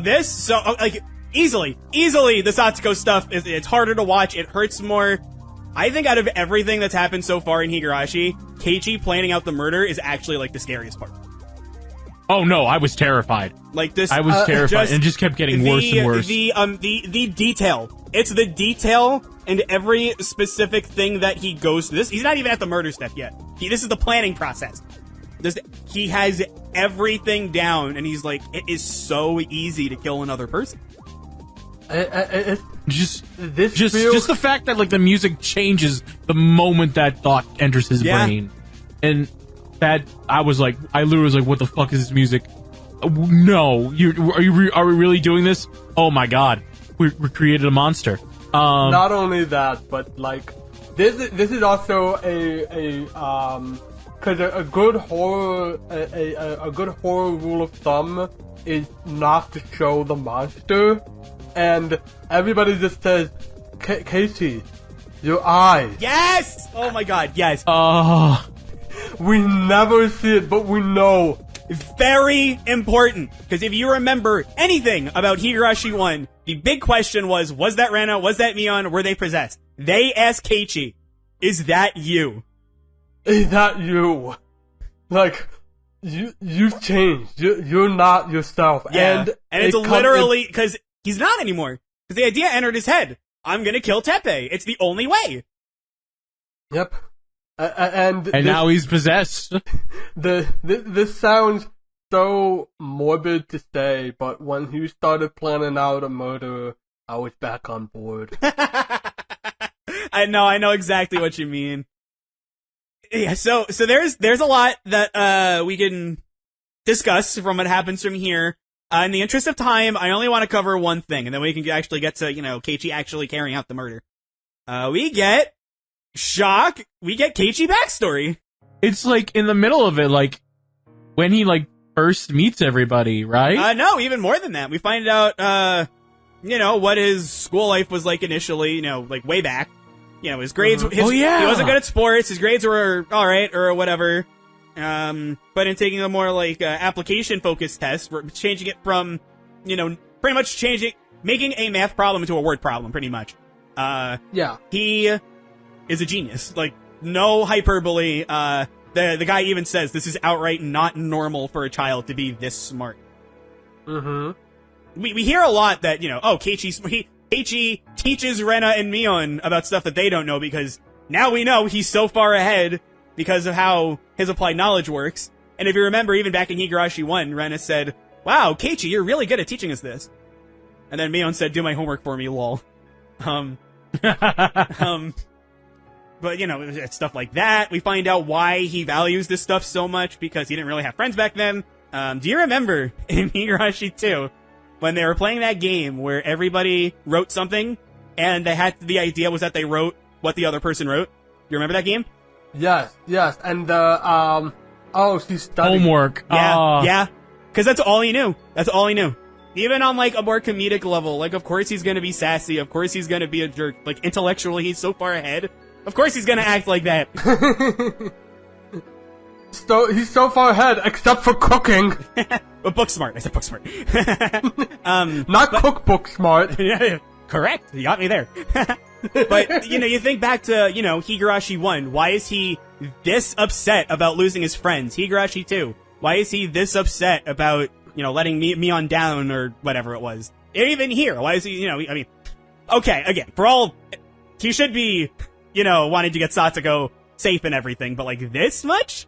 easily, the Satsuko stuff, it's harder to watch, it hurts more. I think out of everything that's happened so far in Higurashi, Keiichi planning out the murder is actually, like, the scariest part. Oh no, I was terrified. Like this, I was terrified, and it just kept getting worse and worse. The detail. It's the detail and every specific thing that he goes through. He's not even at the murder step yet. This is the planning process. He has everything down, and he's like, it is so easy to kill another person. Just the fact that like the music changes the moment that thought enters his brain, and that I literally was like, what the fuck is this music? No, are we really doing this? Oh my god, we created a monster. Not only that, but like this is also because a good horror rule of thumb is not to show the monster, and everybody just says, Casey, your eyes. Yes! Oh my god, yes. We never see it, but we know. Very important, because if you remember anything about Higurashi 1, the big question was that Rena, was that Mion, were they possessed? They asked Keiichi, is that you? Is that you? Like, you've changed. You're not yourself. Yeah. And it's literally, because he's not anymore. Because the idea entered his head. I'm gonna kill Teppei. It's the only way. Yep. And now he's possessed. This sounds so morbid to say, but when he started planning out a murder, I was back on board. I know exactly what you mean. Yeah, so there's a lot that we can discuss from what happens from here. In the interest of time, I only want to cover one thing, and then we can actually get to, Keiichi actually carrying out the murder. We get Keiichi backstory. It's like in the middle of it, like when he like first meets everybody, right? No, even more than that. We find out, what his school life was like initially, like way back. His grades, he wasn't good at sports, his grades were alright, or whatever. But in taking a more like, application-focused test, we're changing it from, pretty much making a math problem into a word problem, pretty much. He is a genius. Like, no hyperbole. The guy even says this is outright not normal for a child to be this smart. Mm-hmm. We hear a lot that, Keiichi teaches Rena and Mion about stuff that they don't know, because now we know he's so far ahead because of how his applied knowledge works. And if you remember, even back in Higurashi 1, Rena said, wow, Keiichi, you're really good at teaching us this. And then Mion said, do my homework for me, lol. But, it's stuff like that. We find out why he values this stuff so much, because he didn't really have friends back then. Do you remember in Higurashi 2, when they were playing that game where everybody wrote something, and the idea was that they wrote what the other person wrote? You remember that game? Yes. And she studied. Homework. Yeah. Because that's all he knew. Even on, like, a more comedic level, like, of course he's gonna be sassy, of course he's gonna be a jerk, like, intellectually he's so far ahead. Of course he's gonna act like that. So he's so far ahead, except for cooking. But book smart. I said book smart. Cookbook smart. Yeah, correct. You got me there. But, you think back to, Higurashi 1. Why is he this upset about losing his friends? Higurashi 2. Why is he this upset about, letting Mion down or whatever it was? Even here, why is he, okay, again, he should be, wanting to get Satsuko safe and everything, but like this much?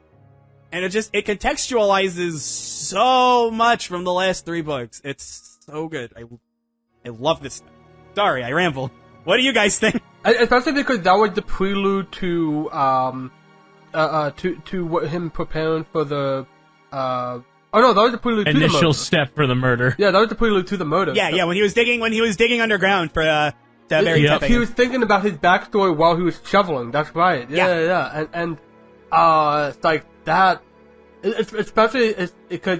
And it contextualizes so much from the last 3 books. It's so good. I love this stuff. Sorry, I ramble. What do you guys think? Especially because that was the prelude to him preparing for the oh no, that was the prelude to the murder. Initial step for the murder. Yeah, that was the prelude to the murder. Yeah, when he was digging underground for to bury Tepe. He was thinking about his backstory while he was shoveling. That's right. Yeah. And it's like that. Especially because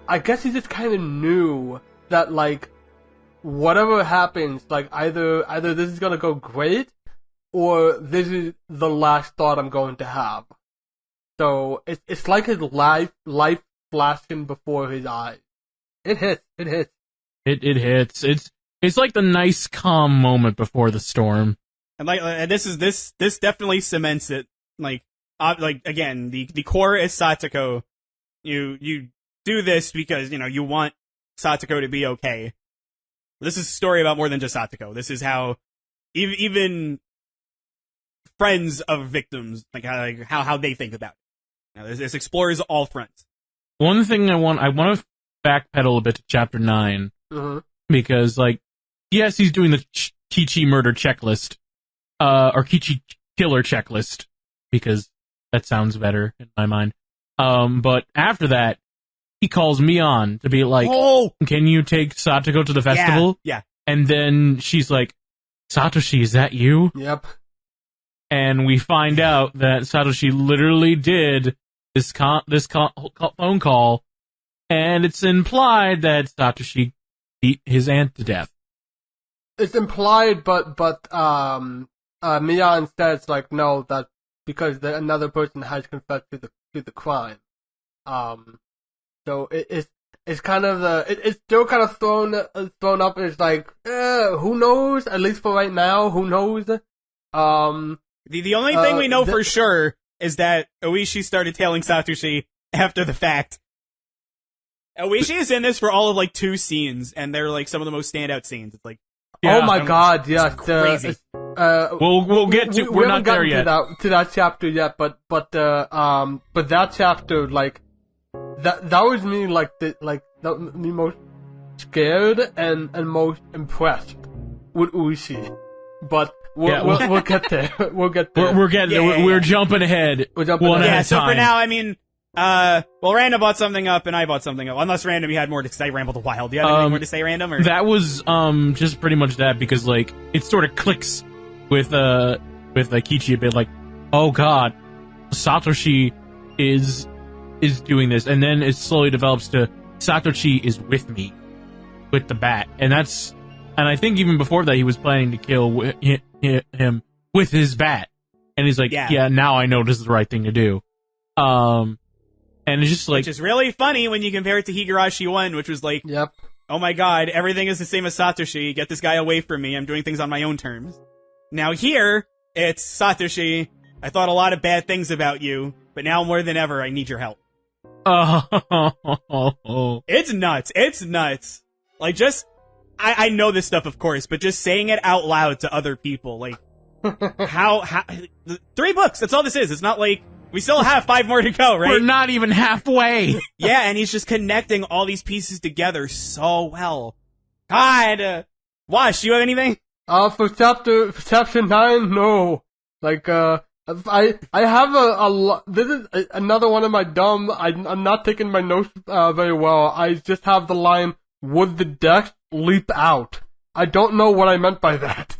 I guess he just kind of knew that like whatever happens, like either this is gonna go great, or this is the last thought I'm going to have. So it's like his life flashing before his eyes. It hits. It hits. It's like the nice calm moment before the storm. And this definitely cements it. Like again, the core is Satoko. You do this because you want Satoko to be okay. This is a story about more than just Satoko. This is how even friends of victims, how they think about it. This explores all fronts. One thing I want to backpedal a bit to chapter 9, because yes, he's doing the Kichi murder checklist, or Kichi killer checklist, because that sounds better in my mind. But after that, he calls me on to be like, "Oh, can you take Satoko to the festival?" Yeah. And then she's like, "Satoshi, is that you?" Yep. And we find out that Satoshi literally did this phone call, and it's implied that Satoshi beat his aunt to death. It's implied, but Mian says no, that because another person has confessed to the crime. So it's kind of it's still kind of thrown up. It's who knows? At least for right now, who knows? The only thing we know for sure is that Oishi started tailing Satoshi after the fact. Oishi is in this for all of 2 scenes, and they're some of the most standout scenes. It's oh my god, yes, crazy. We'll get to. We're not there yet. To that chapter yet, but that chapter that was me me most scared and most impressed with Uishi. But we'll get there. We'll get there. We're getting there. We're jumping ahead. We're jumping ahead. Yeah, so for now, I mean, Random bought something up and I bought something up. Unless Random, you had more to say. Rambled a while. Do you have anything more to say, Random? Or? That was just pretty much that, because it sort of clicks with Kichi a bit. Oh god, Satoshi is doing this, and then it slowly develops to Satoshi is with me with the bat, and I think even before that he was planning to kill him with his bat, and he's yeah, now I know this is the right thing to do. And it's just which is really funny when you compare it to Higurashi 1, which was yep. Oh my god, everything is the same as Satoshi. Get this guy away from me. I'm doing things on my own terms. Now here, it's Satoshi. I thought a lot of bad things about you, but now more than ever, I need your help. It's nuts. It's nuts. I know this stuff, of course, but just saying it out loud to other people, how 3 books, that's all this is. It's not we still have 5 more to go, right? We're not even halfway. Yeah, and he's just connecting all these pieces together so well. God, Wash, do you have anything? For chapter 9, no. I have a lot. This is another one of my dumb. I'm not taking my notes very well. I just have the line, "Would the death leap out?" I don't know what I meant by that.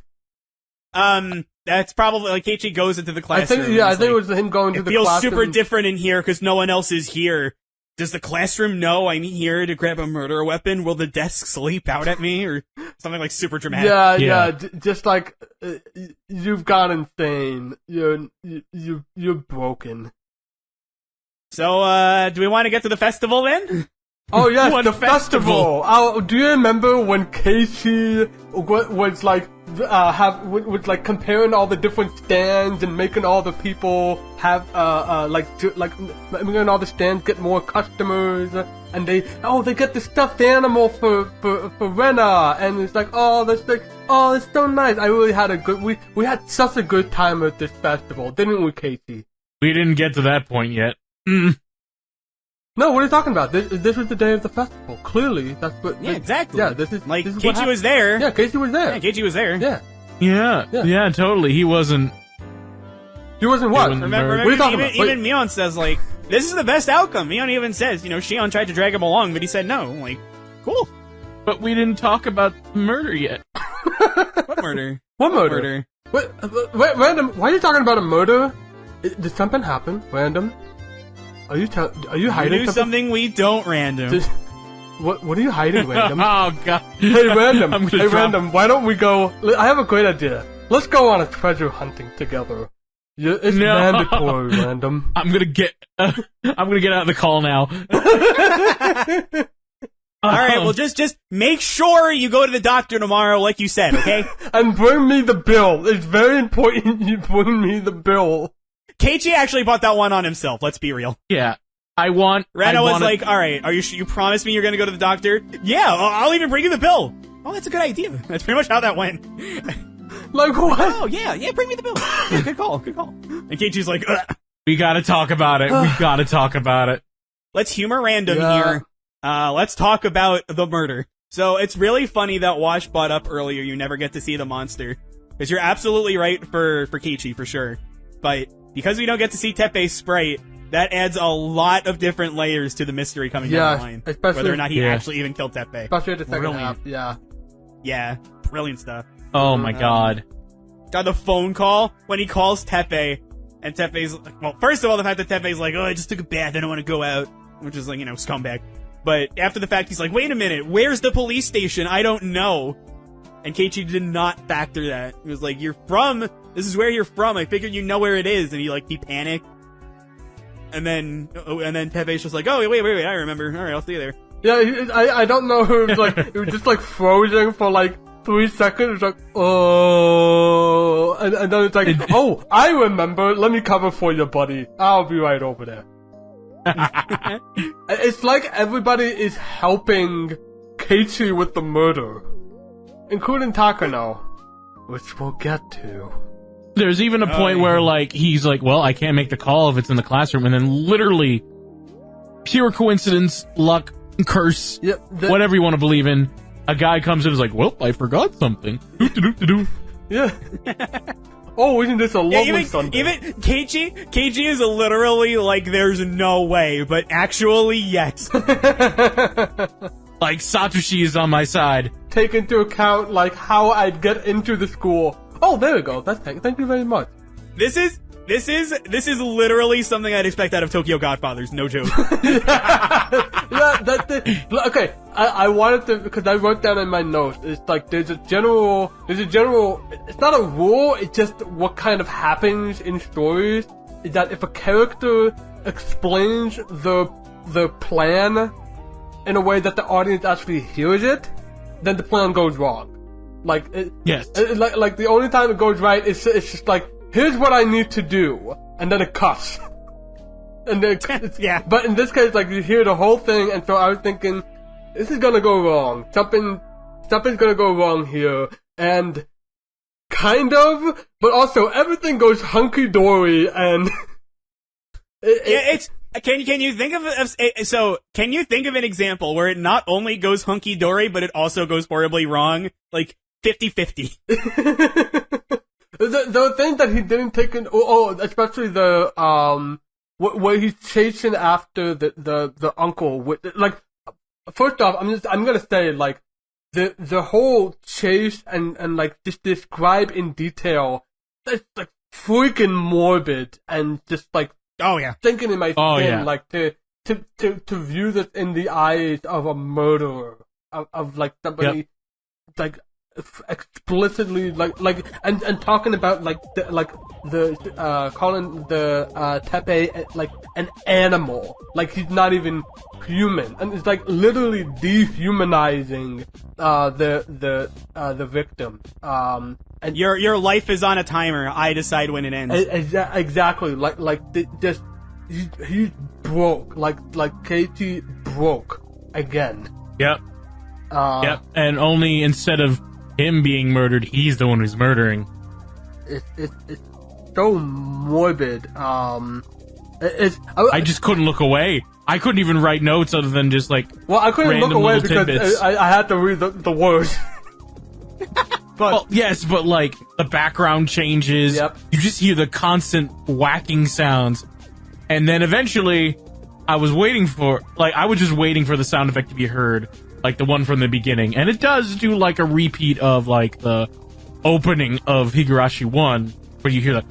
That's probably Keiichi goes into the classroom. I think it was him going to the classroom. It feels super different in here because no one else is here. Does the classroom know I'm here to grab a murder weapon? Will the desks leap out at me? Or something super dramatic. Yeah. Just you've gone insane. You're broken. So, do we want to get to the festival then? Oh yes, the festival. Do you remember when Keiichi was comparing all the different stands and making all the people have making all the stands get more customers, and they get the stuffed animal for Rena, and it's it's so nice. I really had we had such a good time at this festival, didn't we, Keiichi? We didn't get to that point yet. Mm. No, what are you talking about? This was the day of the festival. Clearly, that's what. Yeah, exactly. Yeah, this is like this is Keiichi was there. Yeah, Keiichi was there. Yeah, Keiichi was there. Yeah. Yeah, totally. He wasn't. He wasn't what? Remember, what are you talking about? Even Mion says, like, this is the best outcome. Mion even says, Shion tried to drag him along, but he said no. Like, cool. But we didn't talk about murder yet. What murder? What murder? Wait, random. Why are you talking about a murder? Did something happen? Random. Are you hiding You do something we don't, Random. What are you hiding, Random? Oh god. Hey, Random. Hey, Random. Why don't we go? I have a great idea. Let's go on a treasure hunting together. It's mandatory, Random. I'm gonna get out of the call now. All right, well, just make sure you go to the doctor tomorrow, like you said, okay? And bring me the bill. It's very important you bring me the bill. Keiichi actually bought that one on himself. Let's be real. Yeah, Rana was like, "All right, are you promise me you're gonna go to the doctor? Yeah, I'll even bring you the bill. Oh, that's a good idea. That's pretty much how that went. Like what? Oh yeah, bring me the bill. Yeah, good call. And Keiichi's like, ugh. We gotta talk about it. Let's humor Random here. Let's talk about the murder. So it's really funny that Wash brought up earlier. You never get to see the monster, because you're absolutely right for Keiichi for sure. But because we don't get to see Teppei's sprite, that adds a lot of different layers to the mystery coming down the line. Especially, whether or not he actually even killed Teppei. Especially the second half, Yeah, brilliant stuff. Oh my god. Got the phone call when he calls Teppei, and Teppei's like, well, first of all, the fact that Teppei's like, oh, I just took a bath, I don't want to go out, which is like, scumbag. But after the fact, he's like, wait a minute, where's the police station? I don't know. And Keiichi did not factor that. He was like, this is where you're from, I figured you know where it is. And he panicked. And then Teppei's just like, oh, wait, I remember. Alright, I'll see you there. Yeah, I don't know who it was like, it was just like frozen for like 3 seconds. It's like, oh, and then it's like, oh, I remember, let me cover for you, buddy. I'll be right over there. It's like everybody is helping Keiichi with the murder, including Takano, which we'll get to. There's even a point where, like, he's like, well, I can't make the call if it's in the classroom, and then literally, pure coincidence, luck, curse, whatever you want to believe in, a guy comes in and is like, well, I forgot something. Yeah. Oh, isn't this a lovely Sunday? Even Keiichi is literally like, there's no way, but actually, yes. Like, Satoshi is on my side. Take into account, like, how I'd get into the school. Oh, there we go. Thank you very much. This is literally something I'd expect out of Tokyo Godfathers, no joke. Okay, I wanted to, because I wrote down in my notes, it's like, there's a general, it's not a rule, it's just what kind of happens in stories, is that if a character explains the plan in a way that the audience actually hears it, then the plan goes wrong. Like, yes. Like the only time it goes right is it's just like, here's what I need to do, and then it cuts. And then yeah. But in this case, like, you hear the whole thing, and so I was thinking, this is gonna go wrong. Something's gonna go wrong here, and kind of, but also everything goes hunky dory, and Can you think of an example where it not only goes hunky dory, but it also goes horribly wrong, like 50-50. The thing that he didn't take in, especially the where he's chasing after the uncle with, like, first off, I'm gonna say, like, the whole chase and like just describe in detail, that's like freaking morbid, and just like, oh yeah, thinking in my skin, like to view this in the eyes of a murderer, of like somebody, like, explicitly like and talking about calling the Teppei like an animal, like he's not even human, and it's like literally dehumanizing the victim. And your life is on a timer. I decide when it ends. Exactly. He's broke. Like Keiichi broke again. Yep. Yep. And only instead of him being murdered, he's the one who's murdering. It's so morbid. I just couldn't look away. I couldn't even write notes other than just like. Well, I couldn't look away because tidbits. I had to read the words. But, well, yes, but like the background changes. Yep. You just hear the constant whacking sounds, and then eventually, I was just waiting for the sound effect to be heard, like the one from the beginning, and it does do like a repeat of like the opening of Higurashi 1, where you hear the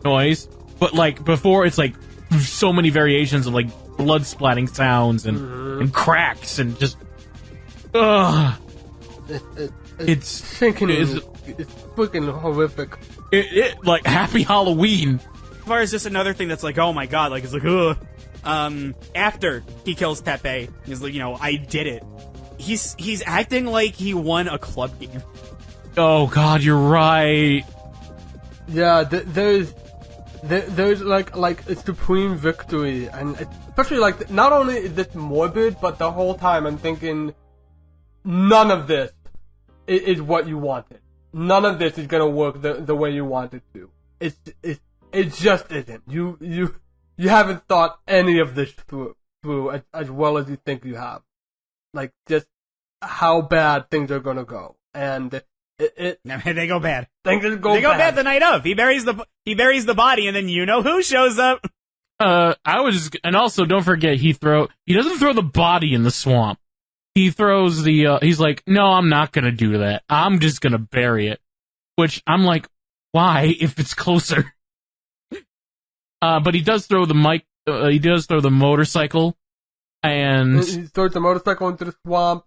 noise, but like before, it's like so many variations of like blood splatting sounds and cracks and just. It's freaking horrific. It like Happy Halloween. As far as just another thing that's like, oh my god, like, it's like, ugh. After he kills Teppei, he's like, I did it. He's acting like he won a club game. Oh god, you're right. Yeah, there's like a supreme victory, and especially like not only is this morbid, but the whole time I'm thinking, none of this is what you wanted. None of this is gonna work the way you want it to. It just isn't. You haven't thought any of this through as well as you think you have. Like just how bad things are gonna go, and they go bad. Things go bad. They go bad the night of. He buries the body, and then you know who shows up. And also don't forget he doesn't throw the body in the swamp. He throws he's like, no, I'm not gonna do that. I'm just gonna bury it. Which I'm like, why if it's closer? But he does throw the he does throw the motorcycle, and he throws the motorcycle into the swamp.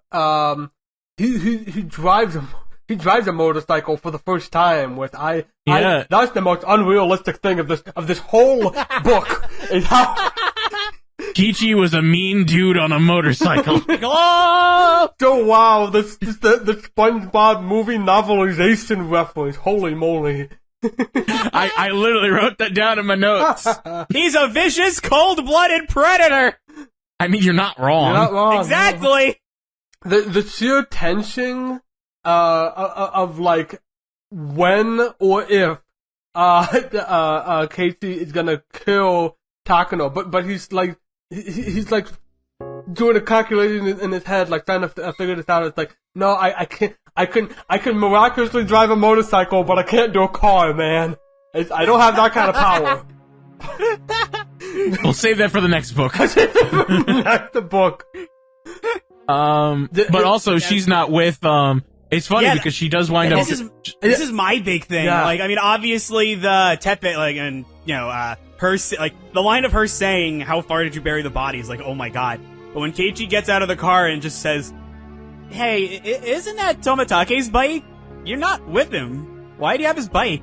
He drives a motorcycle for the first time, which that's the most unrealistic thing of this whole book is how Kichi was a mean dude on a motorcycle. Oh! So wow, the SpongeBob movie novelization reference. Holy moly. I literally wrote that down in my notes. He's a vicious, cold-blooded predator! I mean, you're not wrong. You're not wrong. Exactly! The sheer tension of like when or if Casey is gonna kill Takano, but he's like doing a calculation in his head, like trying to figure this out. It's like, no, I can't. I can miraculously drive a motorcycle, but I can't do a car, man. I don't have that kind of power. We'll save that for the next book. That's the book. But also she's not with it's funny because she does wind up. This is my big thing. Yeah. Like, I mean, obviously the Teppei, like, and her, like, the line of her saying, "How far did you bury the body?" is like, oh my god. But when Keiichi gets out of the car and just says, "Hey, isn't that Tomatake's bike? You're not with him. Why do you have his bike?"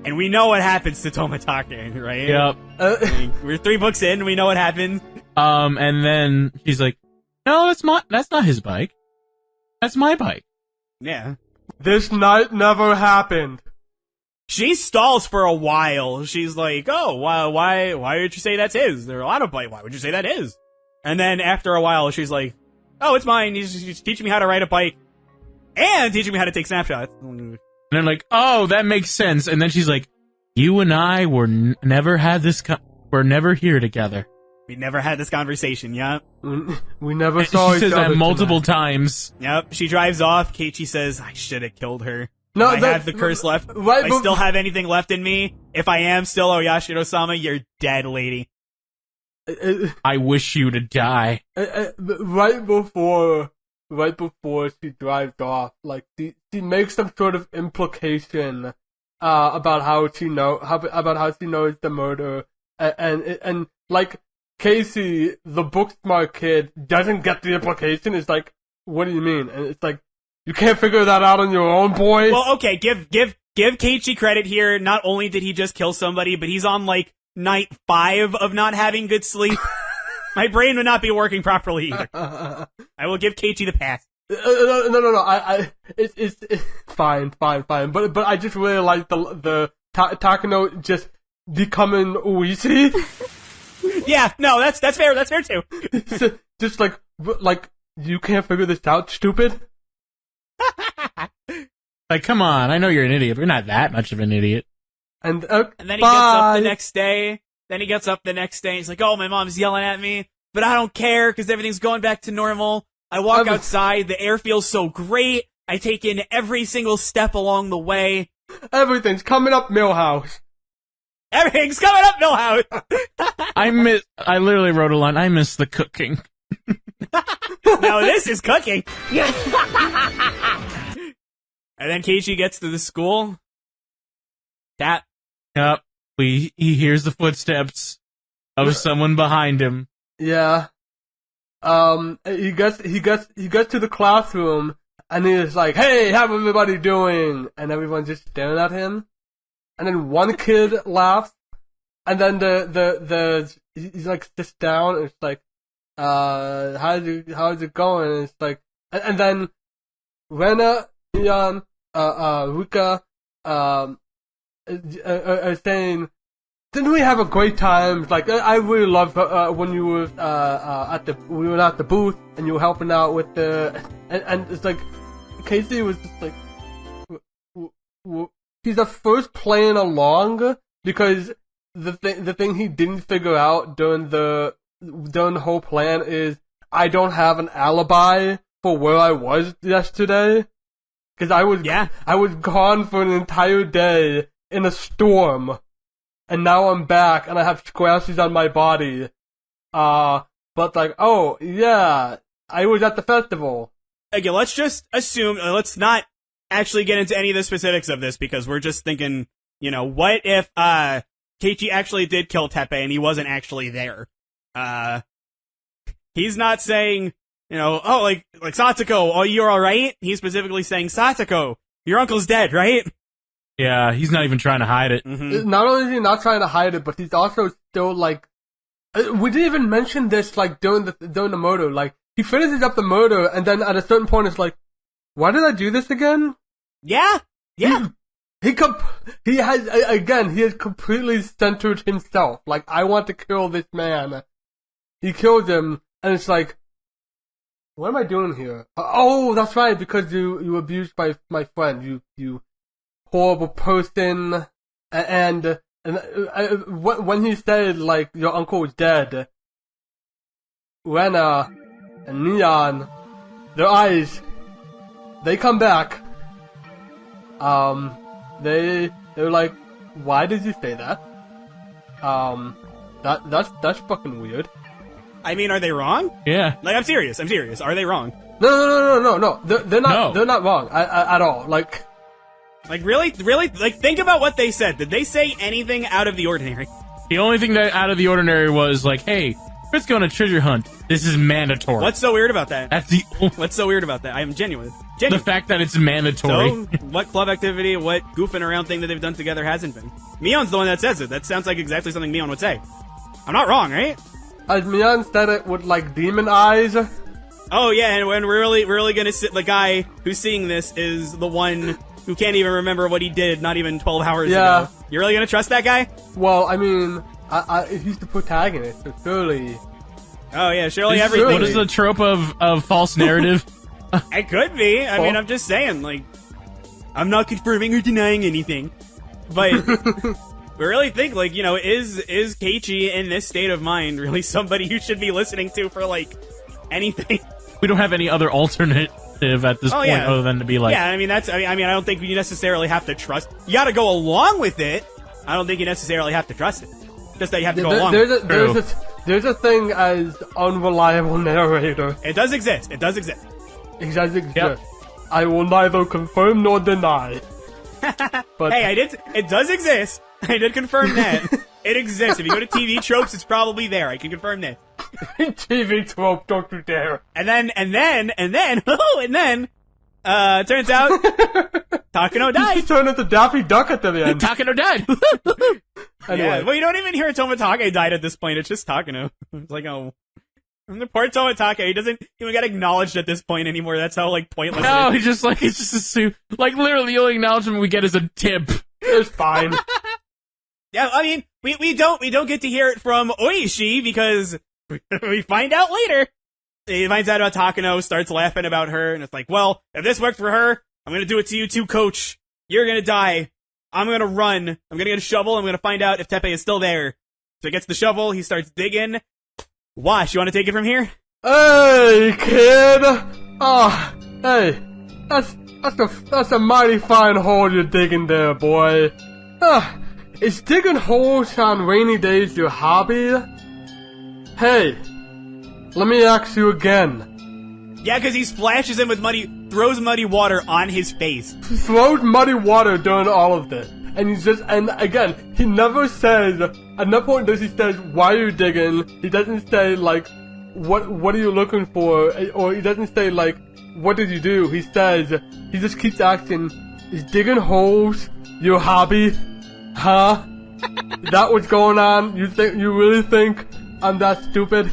And we know what happens to Tomatake, right? Yep. We're 3 books in, we know what happens. And then she's like, "No, that's not his bike. That's my bike." Yeah. This night never happened. She stalls for a while. She's like, "Oh, why did you say that's his? There are a lot of bikes. Why would you say that is?" And then after a while, she's like, "Oh, it's mine. He's teaching me how to ride a bike and teaching me how to take snapshots." And they're like, "Oh, that makes sense." And then she's like, "You and I were never here together. We never had this conversation." Yep. We never saw each other. She says that multiple times. Yep. She drives off. Keiichi says, "I should have killed her. No, I have the curse left. Right, I still have anything left in me. If I am still Oyashiro-sama, you're dead, lady." I wish you to die. Right before she drives off, like she makes some sort of implication about how she knows the murder, and like Casey, the book smart kid, doesn't get the implication. It's like, what do you mean? And it's like, you can't figure that out on your own, boy. Well, okay, give Keiichi credit here. Not only did he just kill somebody, but he's on like night 5 of not having good sleep. My brain would not be working properly either. I will give Keiichi the pass. No. It's fine. But I just really like the Takano just becoming Uishi. Yeah, no, that's fair. That's fair too. Just like you can't figure this out, stupid. Like, come on, I know you're an idiot, but you're not that much of an idiot. And And then he gets up the next day. He's like, oh, my mom's yelling at me, but I don't care because everything's going back to normal. I walk outside. The air feels so great. I take in every single step along the way. Everything's coming up, Millhouse. Everything's coming up, Millhouse. I literally wrote a line. I miss the cooking. Now this is cooking. And then Keiichi gets to the school. Yep. He hears the footsteps of someone behind him. Yeah. He gets to the classroom and he's like, "Hey, how's everybody doing?" And everyone's just staring at him. And then one kid laughs, and then he's like sits down and it's like, how's it going? And it's like, and then Rena, Mion, Ruka, are saying, "Didn't we have a great time? Like, I really loved when you were we were at the booth and you were helping out with and it's like, Casey was just like, he's at first playing along because the thing he didn't figure out during the whole plan is I don't have an alibi for where I was yesterday because I was gone for an entire day in a storm, and now I'm back and I have scratches on my body. But like, oh yeah, I was at the festival. Okay, let's just assume. Let's not actually get into any of the specifics of this because we're just thinking, what if Keiichi actually did kill Teppei and he wasn't actually there? He's not saying, oh, like Satsuko, oh, you're alright? He's specifically saying, Satsuko, your uncle's dead, right? Yeah, he's not even trying to hide it. Mm-hmm. Not only is he not trying to hide it, but he's also still like, we didn't even mention this like during the murder. Like, he finishes up the murder and then at a certain point it's like, why did I do this again? Yeah. He has completely centered himself. Like, I want to kill this man. He kills him, and it's like, what am I doing here? Oh, that's right, because you abused my friend. You horrible person. And when he said, like, your uncle was dead, Rena and Neon, their eyes, they come back. They're like, why did you say that? That's fucking weird. I mean, are they wrong? Yeah. Like, I'm serious. Are they wrong? No. They're not. No. They're not wrong at all. Like, really? Like, think about what they said. Did they say anything out of the ordinary? The only thing that out of the ordinary was like, hey, let's go on a treasure hunt. This is mandatory. What's so weird about that? That's the What's so weird about that? I am genuine. The fact that it's mandatory. So, what club activity, what goofing around thing that they've done together hasn't been? Mion's the one that says it. That sounds like exactly something Mion would say. I'm not wrong, right? As Mion said it with, like, demon eyes. Oh, yeah, and we're really gonna sit. The guy who's seeing this is the one who can't even remember what he did not even 12 hours ago. You're really gonna trust that guy? Well, I mean, he's the protagonist, so surely... Oh, yeah, surely everything... What is the trope of false narrative? It could be. I mean, I'm just saying, like, I'm not confirming or denying anything. But we really think, like, is Keiichi in this state of mind really somebody you should be listening to for, like, anything? We don't have any other alternative at this point other than to be like... Yeah, I mean, I don't think you necessarily have to trust... You gotta go along with it. I don't think you necessarily have to trust it. Just that you have to go along with it. There's a thing as unreliable narrator. It does exist. It does exist. Yep. I will neither confirm nor deny. But hey, it does exist. I did confirm that. It exists. If you go to TV tropes, it's probably there. I can confirm that. TV trope, don't you dare. And then, turns out, Takano died. He turned into Daffy Duck at the end. Takano died. Anyway. Yeah, well, you don't even hear Tomotage died at this point. It's just Takano. It's like, oh. And the poor Tomotage, he doesn't even get acknowledged at this point anymore. That's how, like, pointless No, it is. he's just assumed. Like, literally, the only acknowledgement we get is a tip. It's fine. Yeah, I mean, we don't get to hear it from Oishi because we find out later. He finds out about Takano, starts laughing about her, and it's like, well, if this worked for her, I'm gonna do it to you too, coach. You're gonna die. I'm gonna run. I'm gonna get a shovel. I'm gonna find out if Teppei is still there. So he gets the shovel. He starts digging. Wash, you want to take it from here? Hey, kid! Ah, hey, that's a mighty fine hole you're digging there, boy. Is digging holes on rainy days your hobby? Hey, let me ask you again. Yeah, because he splashes him with throws muddy water on his face. He throws muddy water during all of this. And and again, he never says, at no point does he say, why are you digging? He doesn't say, like, what are you looking for? Or he doesn't say, like, what did you do? He just keeps asking, is digging holes your hobby? Huh? That what's going on? You really think I'm that stupid?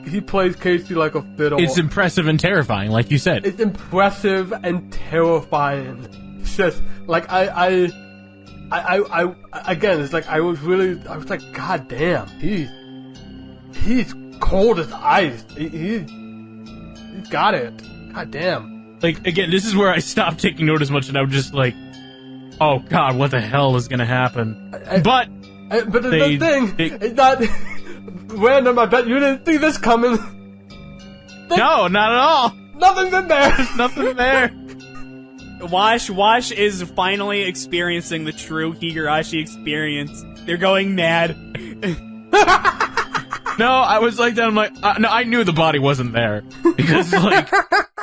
He plays Casey like a fiddle. It's impressive and terrifying, like you said. It's impressive and terrifying. It's just, like, again, it's like, I was like, god damn, he's cold as ice. He's got it. God damn. Like, again, this is where I stopped taking note as much, and I was just like, oh god, what the hell is gonna happen? But the thing is that, random, I bet you didn't see this coming. No, not at all. Nothing's in there. There's nothing there. Wash is finally experiencing the true Higurashi experience. They're going mad. No, I was like that. I'm like, no, I knew the body wasn't there because, like,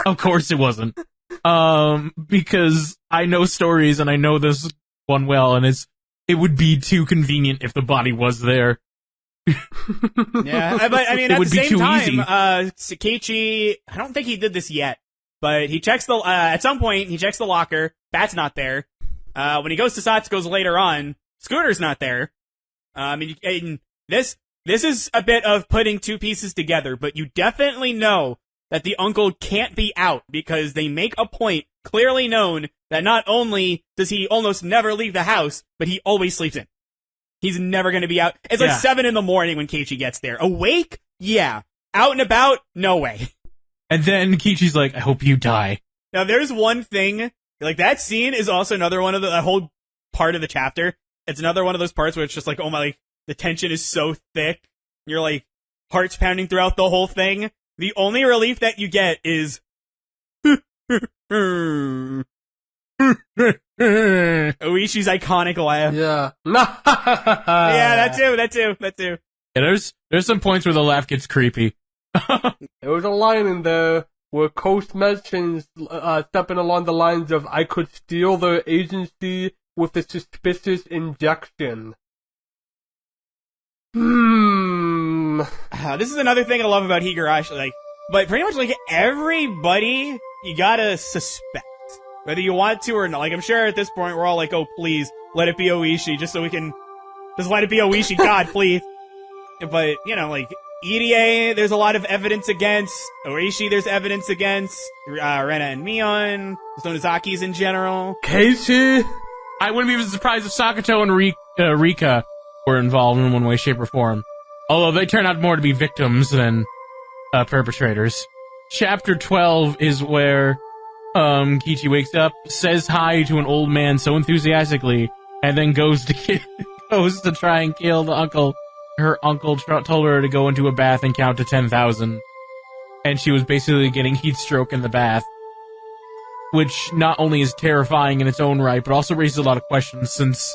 of course it wasn't. Because I know stories and I know this one well, and it would be too convenient if the body was there. Yeah, but I mean, It at would the be same too time, easy. Sakeichi, I don't think he did this yet, but he checks at some point, he checks the locker, Bat's not there. When he goes to Satsuko's later on, Scooter's not there. And this is a bit of putting two pieces together, but you definitely know that the uncle can't be out because they make a point clearly known that not only does he almost never leave the house, but he always sleeps in. He's never going to be out. It's like 7 in the morning when Keiichi gets there. Awake? Yeah. Out and about? No way. And then Kichi's like, I hope you die. Now, there's one thing, like, that scene is also another one of the whole part of the chapter. It's another one of those parts where it's just like, oh my, like, the tension is so thick. You're like, heart's pounding throughout the whole thing. The only relief that you get is, Oishi's iconic laugh. Yeah. Yeah, that too. Yeah, there's some points where the laugh gets creepy. There was a line in there where Coast mentions stepping along the lines of, I could steal their agency with a suspicious injection. This is another thing I love about Higurashi, like, but pretty much like everybody you gotta suspect. Whether you want to or not. Like, I'm sure at this point we're all like, oh, please, let it be Oishi, just so we can, just let it be Oishi, God, please. But, you know, like, EDA, there's a lot of evidence against. Oishi, there's evidence against. Rena and Mion. Sonozaki's in general. Casey? I wouldn't be surprised if Sakato and Rika were involved in one way, shape, or form. Although they turn out more to be victims than perpetrators. Chapter 12 is where Kichi wakes up, says hi to an old man so enthusiastically, and then goes to try and kill the uncle. Her uncle told her to go into a bath and count to 10,000. And she was basically getting heat stroke in the bath. Which not only is terrifying in its own right, but also raises a lot of questions since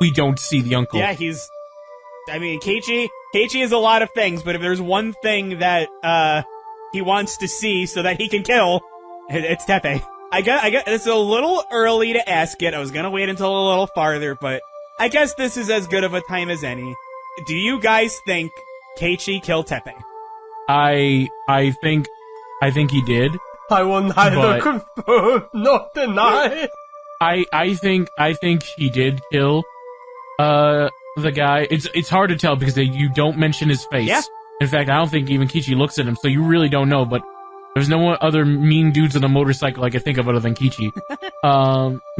we don't see the uncle. Yeah, Keiichi is a lot of things, but if there's one thing that, he wants to see so that he can kill, it's Teppei. I guess it's a little early to ask it. I was gonna wait until a little farther, but I guess this is as good of a time as any. Do you guys think Keiichi killed Teppei? I think he did. I will neither confirm nor deny. I think he did kill the guy. It's hard to tell because you don't mention his face. Yeah. In fact, I don't think even Kichi looks at him, so you really don't know, but there's no other mean dudes on a motorcycle I could think of other than Kichi.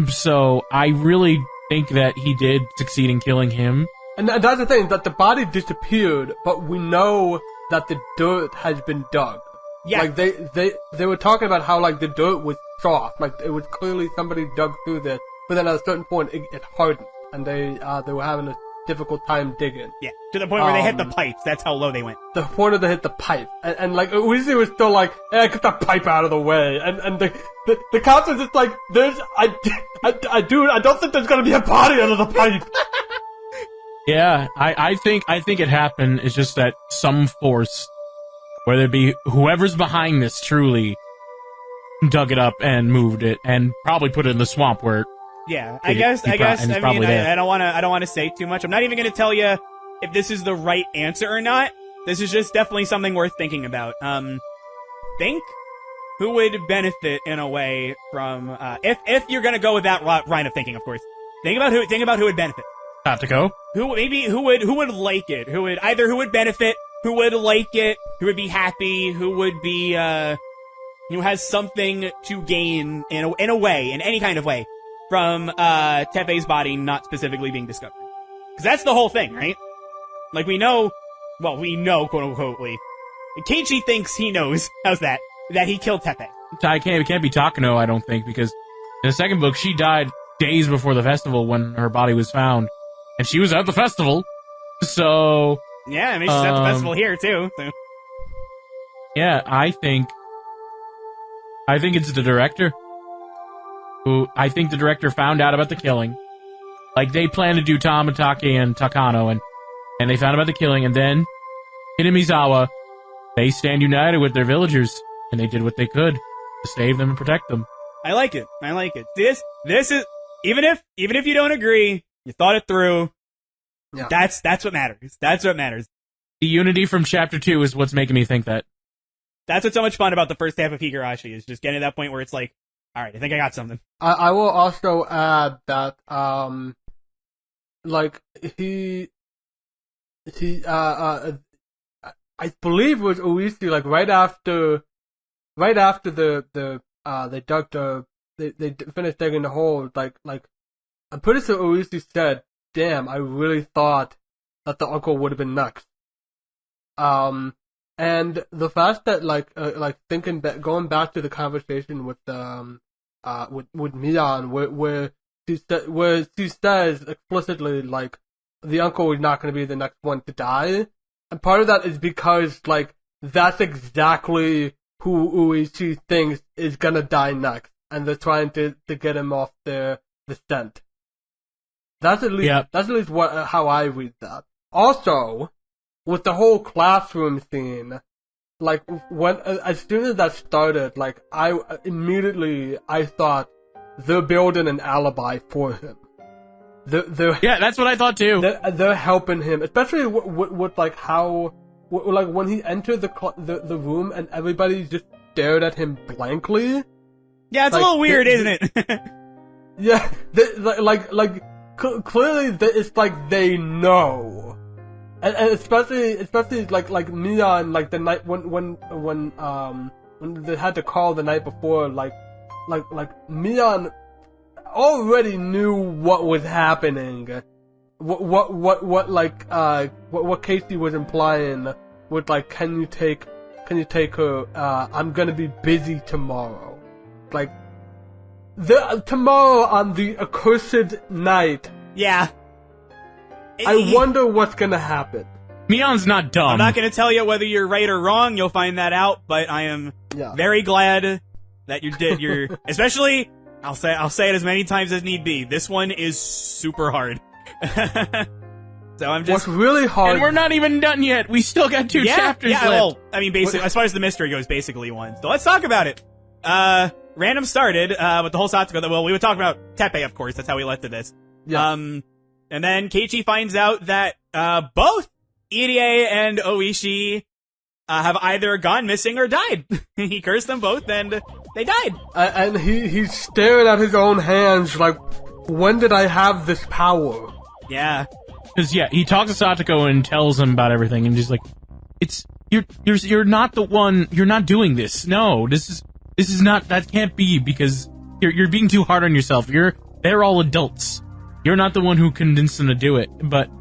So I really think that he did succeed in killing him. And that's the thing, that the body disappeared, but we know that the dirt has been dug. Yeah. Like, they were talking about how, like, the dirt was soft. Like, it was clearly somebody dug through this, but then at a certain point, it hardened, and they were having a difficult time digging. Yeah, to the point where they hit the pipes. That's how low they went. The point where they hit the pipe, and like Uzi was still like, "Hey, get that pipe out of the way," and the cops are just like, I don't think there's gonna be a body under the pipe." Yeah, I think it happened. It's just that some force, whether it be whoever's behind this, truly dug it up and moved it, and probably put it in the swamp where. Yeah, I guess. I mean, I don't want to say too much. I'm not even going to tell you if this is the right answer or not. This is just definitely something worth thinking about. Think who would benefit in a way from if you're going to go with that line of thinking, of course. Think about who would benefit. Tatiko. Who would like it? Who would benefit? Who would like it? Who would be happy? Who would be who has something to gain in any kind of way. From Teppei's body not specifically being discovered. Because that's the whole thing, right? Like, we know, quote-unquote, Keiichi thinks he knows, how's that he killed Teppei. It can't be Takano, I don't think, because in the second book, she died days before the festival when her body was found. And she was at the festival, so... Yeah, I mean, she's at the festival here, too, so... Yeah, I think it's the director. I think the director found out about the killing. Like, they planned to do Tamatake and Takano, and they found about the killing, and then Hinamizawa, they stand united with their villagers, and they did what they could to save them and protect them. I like it. This is, even if you don't agree, you thought it through, yeah. That's what matters. That's what matters. The unity from Chapter 2 is what's making me think that. That's what's so much fun about the first half of Higurashi, is just getting to that point where it's like, alright, I think I got something. I will also add that, like, I believe it was Uisi, like, right after they finished digging the hole, like, I'm pretty sure Uisi said, "Damn, I really thought that the uncle would have been next." And the fact that, thinking that, going back to the conversation with Mian, where she says explicitly, like, the uncle is not going to be the next one to die. And part of that is because, like, that's exactly who Uichi thinks is going to die next. And they're trying to get him off the scent. That's at least how I read that. Also, with the whole classroom scene, like, as soon as that started, like, I thought they're building an alibi for him. Yeah, that's what I thought too. They're helping him, especially with like how, like, when he entered the room and everybody just stared at him blankly. Yeah, it's a little weird, isn't it? Yeah, clearly it's like they know. And especially like Mian, like the night when they had to call the night before, like Mian already knew what was happening. What Casey was implying with, like, can you take her? I'm gonna be busy tomorrow. Like, tomorrow on the accursed night. Yeah. I wonder what's gonna happen. Mian's not dumb. I'm not gonna tell you whether you're right or wrong. You'll find that out. But I am very glad that you did your. Especially, I'll say it as many times as need be. This one is super hard. So I'm just. What's really hard. And we're not even done yet. We still got two chapters left. Well, I mean, basically, as far as the mystery goes, basically one. So let's talk about it. Random started with the whole Satsuko. Well, we would talk about Teppei, of course. That's how we led to this. Yeah. And then Keiichi finds out that both Irie and Oishi have either gone missing or died. He cursed them both, and they died. And he's staring at his own hands like, when did I have this power? Yeah. Because he talks to Satoko and tells him about everything, and just like, you're not the one. You're not doing this. No, this is not. That can't be, because you're being too hard on yourself. They're all adults. You're not the one who convinced them to do it.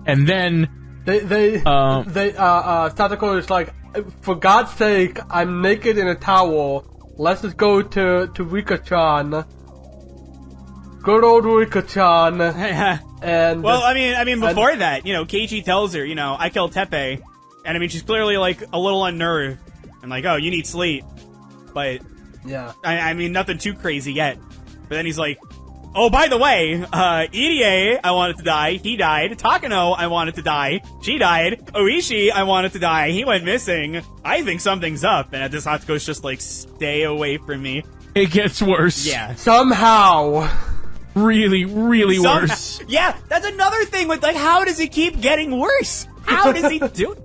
And then Satoko is like, for God's sake, I'm naked in a towel. let's just go to Rika-chan. Good old Rika-chan. And well, I mean, before that, Keiichi tells her, I killed Teppei, and I mean, she's clearly like a little unnerved, and like, oh, you need sleep, but yeah, I mean, nothing too crazy yet. But then he's like, oh, by the way, Irie, I wanted to die, he died. Takano, I wanted to die, she died. Oishi, I wanted to die, he went missing. I think something's up, and at this Satsuko's just like, stay away from me. It gets worse. Yeah. Somehow. Really, really worse. Yeah, that's another thing with, like, how does it keep getting worse? How does he do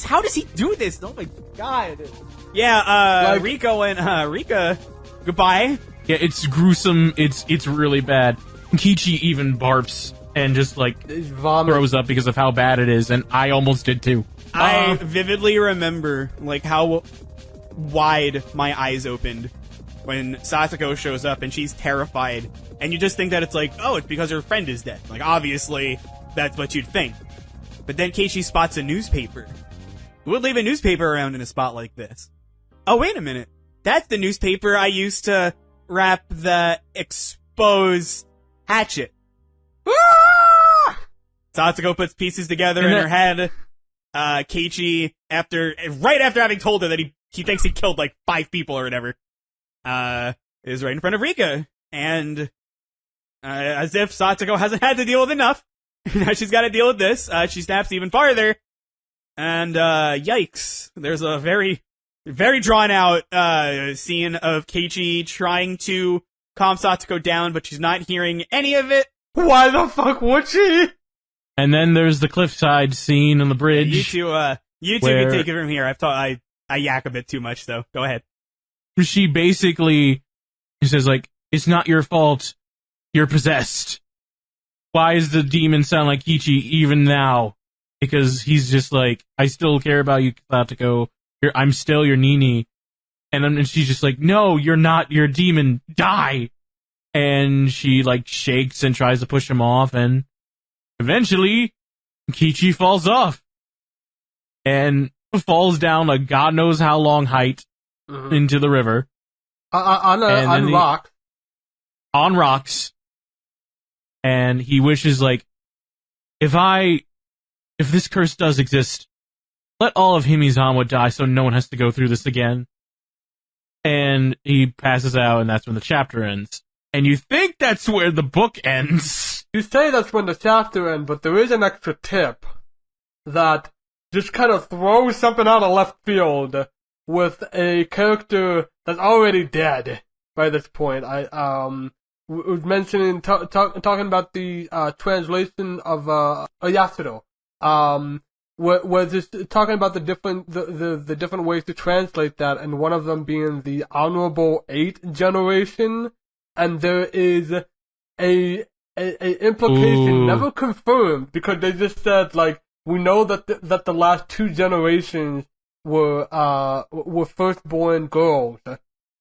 how does he do this? Oh my god. Yeah, Rico and, Rika, goodbye. Yeah, it's gruesome. It's really bad. Keiichi even barfs and just, like, throws up because of how bad it is, and I almost did too. I vividly remember, like, how wide my eyes opened when Satsuko shows up and she's terrified, and you just think that it's like, oh, it's because her friend is dead. Like, obviously, that's what you'd think. But then Keiichi spots a newspaper. Who would leave a newspaper around in a spot like this? Oh, wait a minute. That's the newspaper I used to wrap the exposed hatchet. Ah! Satsuko puts pieces together in her head. Keiichi, right after having told her that he thinks he killed like 5 people or whatever, is right in front of Rika, and as if Satsuko hasn't had to deal with enough, now she's got to deal with this. She snaps even farther, and yikes! There's a very, very drawn out scene of Keiichi trying to calm Satsuko down, but she's not hearing any of it. Why the fuck would she? And then there's the cliffside scene on the bridge. You two can take it from here. I yak a bit too much, so go ahead. She basically says, like, it's not your fault. You're possessed. Why does the demon sound like Keiichi even now? Because he's just like, I still care about you, Satsuko. I'm still your Nini. And then she's just like, no, you're not your demon. Die. And she, like, shakes and tries to push him off, and eventually, Keiichi falls off. And falls down a god knows how long height into the river. On rocks. On rocks. And he wishes, like, if this curse does exist, let all of Himizawa die so no one has to go through this again. And he passes out, and that's when the chapter ends. And you think that's where the book ends. You say that's when the chapter ends, but there is an extra tip that just kind of throws something out of left field with a character that's already dead by this point. I was mentioning talking about the translation of Yasudo. We're just talking about the different ways to translate that, and one of them being the Honorable 8 generation, and there is a implication never confirmed because they just said, like, we know that the last 2 generations were firstborn girls,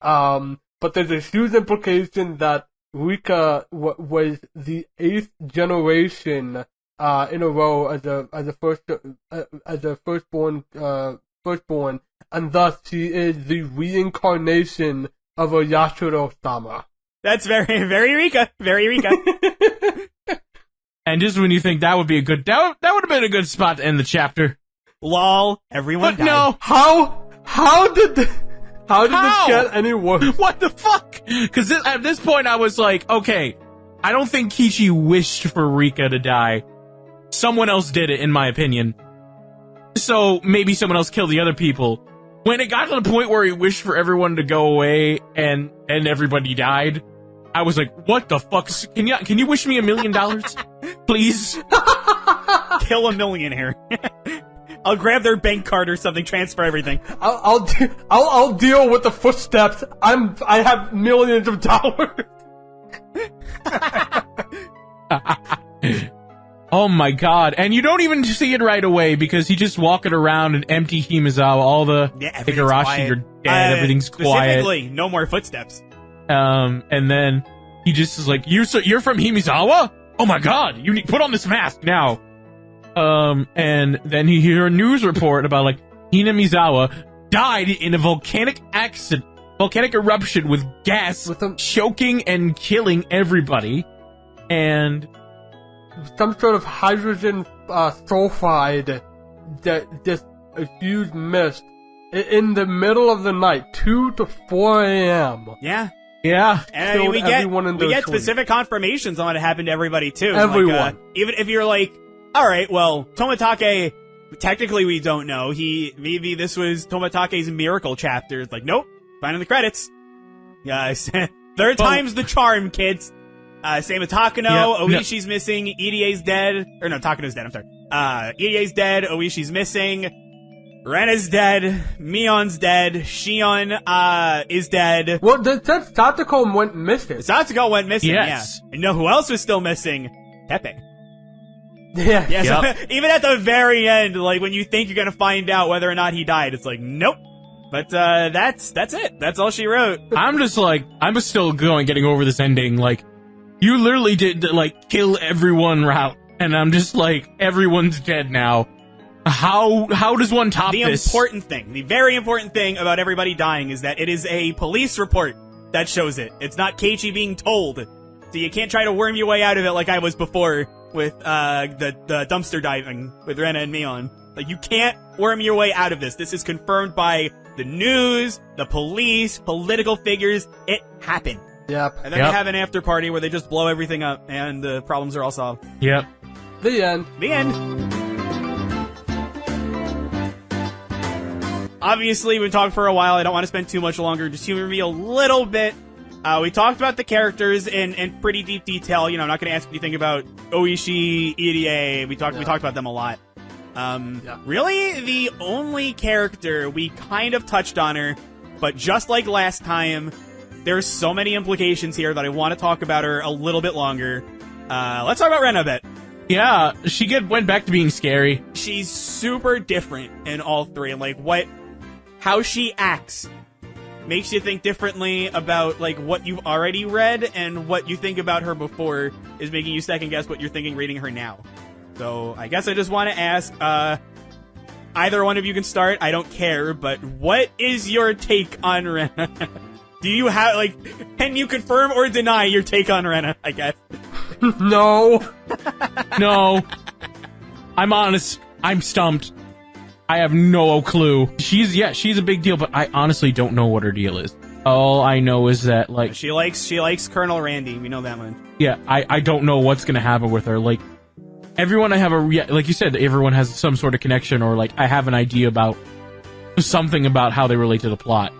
but there's a huge implication that Rika was the 8th generation in a row as a firstborn, and thus she is the reincarnation of a Yashiro-sama. That's very, very Rika. Very Rika. And just when you think that would be that would have been a good spot to end the chapter. Lol, everyone but died. No. How did this get any worse? What the fuck? Because at this point I was like, okay, I don't think Keiichi wished for Rika to die. Someone else did it, in my opinion. So maybe someone else killed the other people. When it got to the point where he wished for everyone to go away and everybody died, I was like, what the fuck? Can you wish me $1 million? Please? Kill a millionaire. I'll grab their bank card or something, transfer everything. I'll deal with the footsteps. I have millions of dollars. Oh my god. And you don't even see it right away because he's just walking around an empty Himizawa. All the Higurashi are dead, everything's quiet. Specifically, no more footsteps. And then he just is like, you're from Himizawa? Oh my god, you need put on this mask now. And then he hear a news report about, like, Hina Mizawa died in a volcanic accident volcanic eruption with gas choking and killing everybody. And some sort of hydrogen sulfide that just a huge mist in the middle of the night, 2 to 4 a.m. Yeah. Yeah. And I mean, we get specific confirmations on what happened to everybody, too. Everyone. Like, even if you're like, alright, well, Tomotage, technically we don't know. Maybe this was Tomatake's miracle chapter. It's like, nope, finding the credits. Yes. Third time's the charm, kids. Same with Takano, Oishi's missing, EDA's dead. Or no, Takano's dead, I'm sorry. EDA's dead, Oishi's missing. Rena's dead, Mion's dead, Shion, is dead. Well, that Satoko went missing. Satoko went missing, yes. Yeah. And you know who else was still missing? Tepe. Yeah. Yeah, so even at the very end, like, when you think you're gonna find out whether or not he died, it's like, nope. But, that's it. That's all she wrote. I'm just like, I'm still getting over this ending, like, you literally did, like, kill everyone route, and I'm just like, everyone's dead now. How does one top this? The very important thing about everybody dying is that it is a police report that shows it. It's not Keiichi being told. So you can't try to worm your way out of it like I was before with, the dumpster diving with Rena and Mion. Like, you can't worm your way out of this. This is confirmed by the news, the police, political figures. It happened. Yep. And then they have an after party where they just blow everything up and the problems are all solved. Yep. The end. The end. Obviously, we've talked for a while. I don't want to spend too much longer. Just humor me a little bit. We talked about the characters in pretty deep detail. You know, I'm not going to ask anything about Oishi, EDA. We talked about them a lot. Really, the only character we kind of touched on her, but just like last time, there's so many implications here that I want to talk about her a little bit longer. Let's talk about Rena a bit. Yeah, she went back to being scary. She's super different in all three. Like, how she acts makes you think differently about, like, what you've already read, and what you think about her before is making you second guess what you're thinking reading her now. So, I guess I just want to ask, either one of you can start, I don't care, but what is your take on Rena? Do you have, like, can you confirm or deny your take on Rena, I guess? No. No. I'm honest. I'm stumped. I have no clue. She's a big deal, but I honestly don't know what her deal is. All I know is that, like... She likes Colonel Randy. We know that much. Yeah, I don't know what's gonna happen with her. Like, everyone I have like you said, everyone has some sort of connection, or, like, I have an idea about something about how they relate to the plot.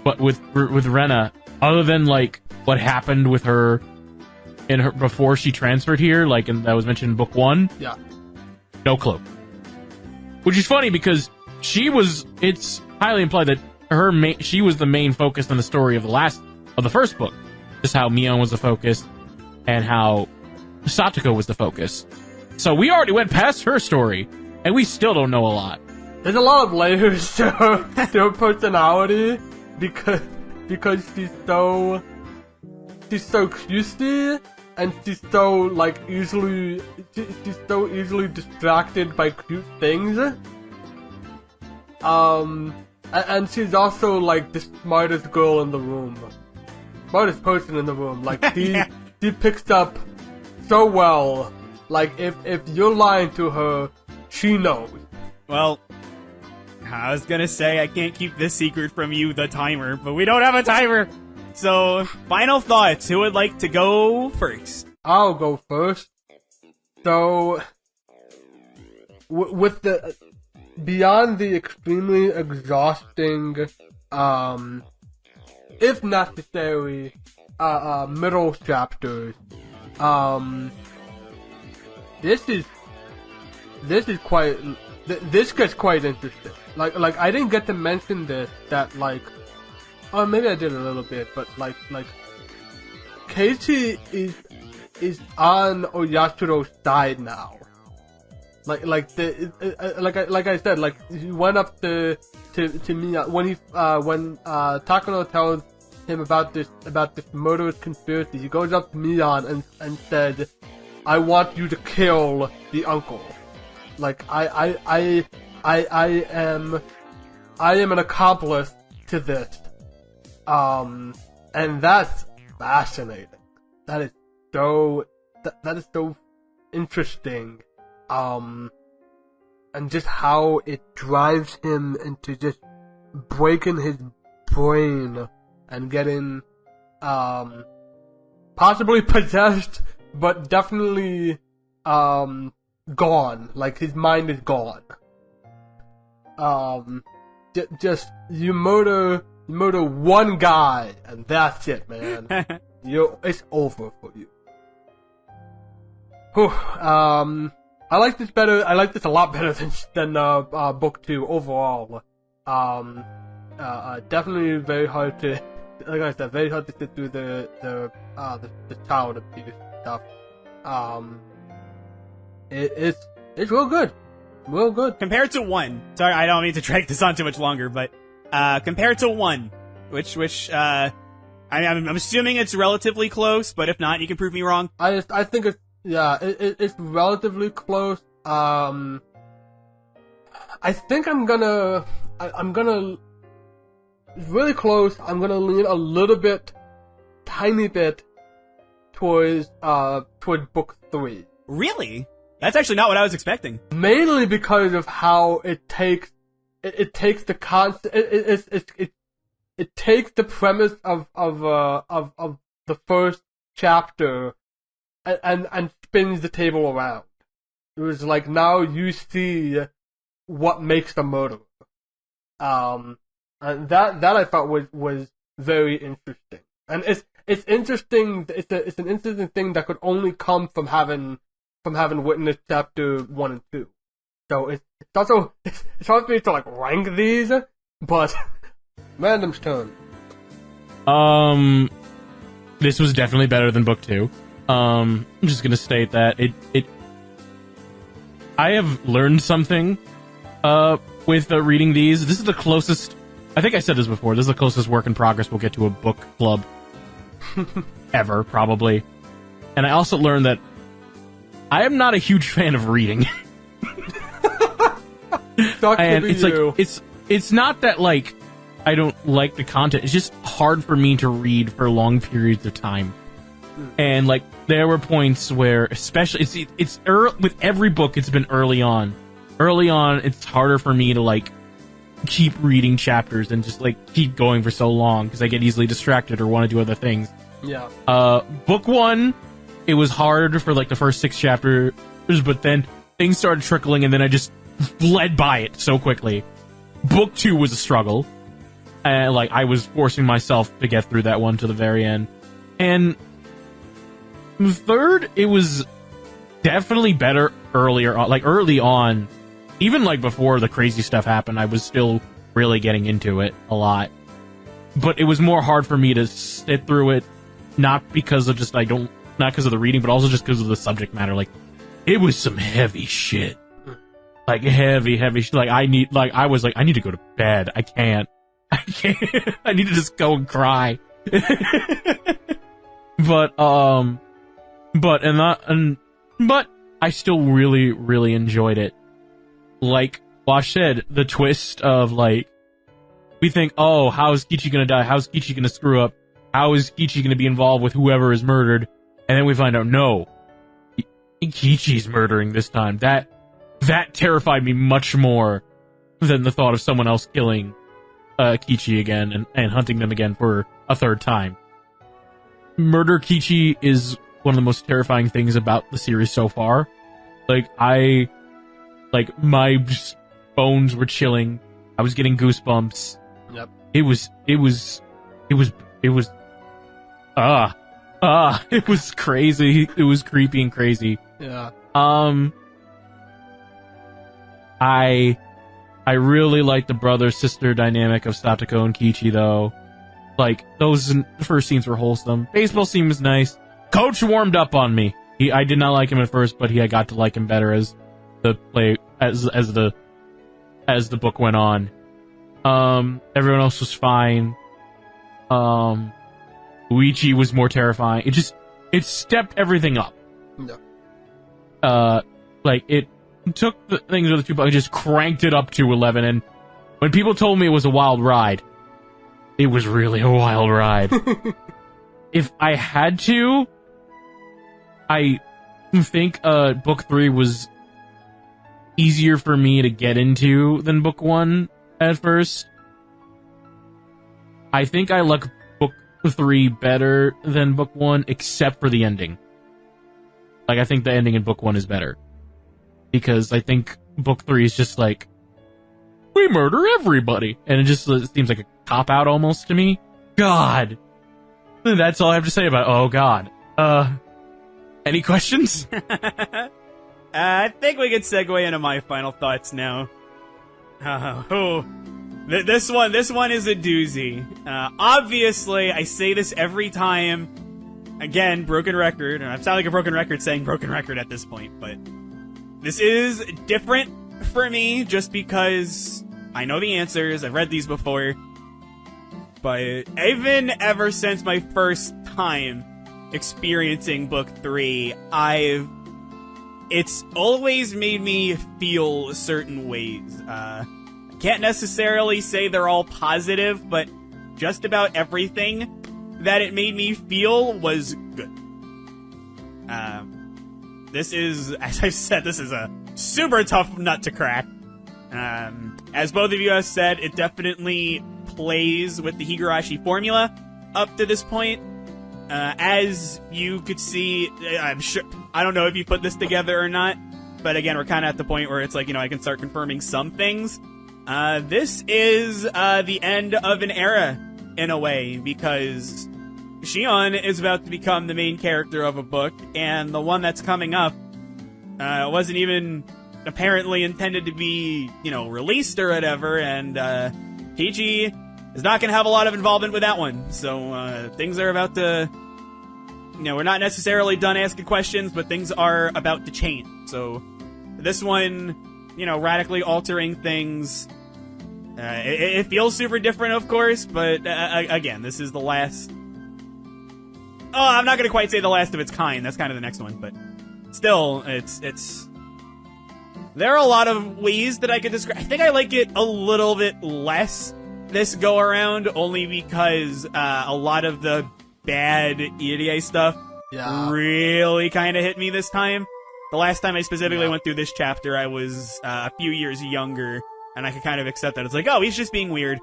But with Rena, other than, like, what happened with her before she transferred here, like, and that was mentioned in book 1. Yeah. No clue. Which is funny because it's highly implied that she was the main focus in the story of the first book. Just how Mion was the focus and how Satoko was the focus. So we already went past her story and we still don't know a lot. There's a lot of layers to her personality because she's so cutesy. And she's so, like, she's so easily distracted by cute things. And she's also, like, the smartest girl in the room. Smartest person in the room. Like, she picks up so well. Like, if you're lying to her, she knows. Well, I was gonna say I can't keep this secret from you, the timer, but we don't have a timer! So, final thoughts. Who would like to go first? I'll go first. So, with the beyond the extremely exhausting, if necessary, middle chapters, this gets quite interesting. Like I didn't get to mention this, that, like, or maybe I did a little bit, but like Keiichi is on Oyashiro's side now. Like I said, like, he went up to Miya when Takano tells him about this murderous conspiracy. He goes up to Mion and said, "I want you to kill the uncle. Like, I am an accomplice to this. And that's fascinating. That is so interesting. And just how it drives him into just breaking his brain and getting, possibly possessed, but definitely, gone. Like, his mind is gone. Just, you murder one guy, and that's it, man. It's over for you. Whew, I like this better. I like this a lot better than book 2 overall. Definitely very hard to, like I said, very hard to sit through the child abuse stuff. It's real good. Real good. Compared to 1, sorry, I don't mean to drag this on too much longer, but, compared to 1, which, I'm assuming it's relatively close, but if not, you can prove me wrong. I think it's relatively close. I think I'm gonna, it's really close. I'm gonna lean a little bit, tiny bit, towards book 3. Really? That's actually not what I was expecting. Mainly because of how it takes the concept, it takes the premise of the first chapter and spins the table around. It was like, now you see what makes the murderer. And that I thought was very interesting. And it's interesting. It's an interesting thing that could only come from having witnessed chapter 1 and 2. So it's hard for me to like rank these, but random's turn. This was definitely better than book 2. I'm just gonna state that I have learned something with reading these. This is the closest, I think I said this before, this is the closest work in progress we'll get to a book club ever, probably. And I also learned that I am not a huge fan of reading. And it's you. like it's not that like I don't like the content. It's just hard for me to read for long periods of time. And like there were points where, especially it's with every book, it's been early on. Early on, it's harder for me to like keep reading chapters and just like keep going for so long because I get easily distracted or want to do other things. Yeah. Book 1, it was hard for like the first 6 chapters, but then things started trickling and then I just fled by it so quickly. Book 2 was a struggle. And like I was forcing myself to get through that one to the very end. And third, it was definitely better earlier on, like early on. Even like before the crazy stuff happened, I was still really getting into it a lot. But it was more hard for me to sit through it, not because of just not because of the reading, but also just because of the subject matter. Like, it was some heavy shit. Like heavy shit. Like I need to go to bed. I can't. I need to just go and cry. But I still really, really enjoyed it. Like Wash said, the twist of like, we think, oh, how is Kichi gonna die? How is Kichi gonna screw up? How is Kichi gonna be involved with whoever is murdered? And then we find out, no, Kichi's murdering this time. That terrified me much more than the thought of someone else killing Kichi again and hunting them again for a third time. Murder Kichi is one of the most terrifying things about the series so far. My bones were chilling. I was getting goosebumps. Yep. It was crazy. It was creepy and crazy. Yeah. I really like the brother-sister dynamic of Satoko and Kichi, though. Like, those first scenes were wholesome. Baseball scene was nice. Coach warmed up on me. I did not like him at first, but I got to like him better as the book went on. Everyone else was fine. Luigi was more terrifying. It stepped everything up. No. It took the things with the 2 buttons, just cranked it up to 11, and when people told me it was a wild ride, It was really a wild ride. If I had to, I think book 3 was easier for me to get into than book 1 at first. I think I like book 3 better than book 1, except for the ending. Like, I think the ending in book 1 is better. Because I think book 3 is just like, we murder everybody. And it just seems like a cop-out almost to me. God. That's all I have to say about it. Oh, God. Any questions? I think we can segue into my final thoughts now. This one is a doozy. Obviously, I say this every time. Again, broken record. And I sound like a broken record saying broken record at this point, but this is different for me just because I know the answers. I've read these before. But even ever since my first time experiencing book 3, it's always made me feel certain ways. I can't necessarily say they're all positive, but just about everything that it made me feel was good. This is, as I've said, this is a super tough nut to crack. As both of you have said, it definitely plays with the Higurashi formula up to this point. As you could see, I'm sure, I don't know if you put this together or not, but again, we're kind of at the point where it's like, I can start confirming some things. This is the end of an era, in a way, because Shion is about to become the main character of a book, and the one that's coming up wasn't even apparently intended to be, released or whatever, and Kichi is not going to have a lot of involvement with that one. So things are about to, we're not necessarily done asking questions, but things are about to change. So this one, radically altering things. It feels super different, of course, but again, this is the last. Oh, I'm not going to quite say the last of its kind. That's kind of the next one, but still, it's. There are a lot of ways that I could describe. I think I like it a little bit less this go around, only because a lot of the bad EDA stuff really kind of hit me this time. The last time I specifically went through this chapter, I was a few years younger, and I could kind of accept that. It's like, oh, he's just being weird.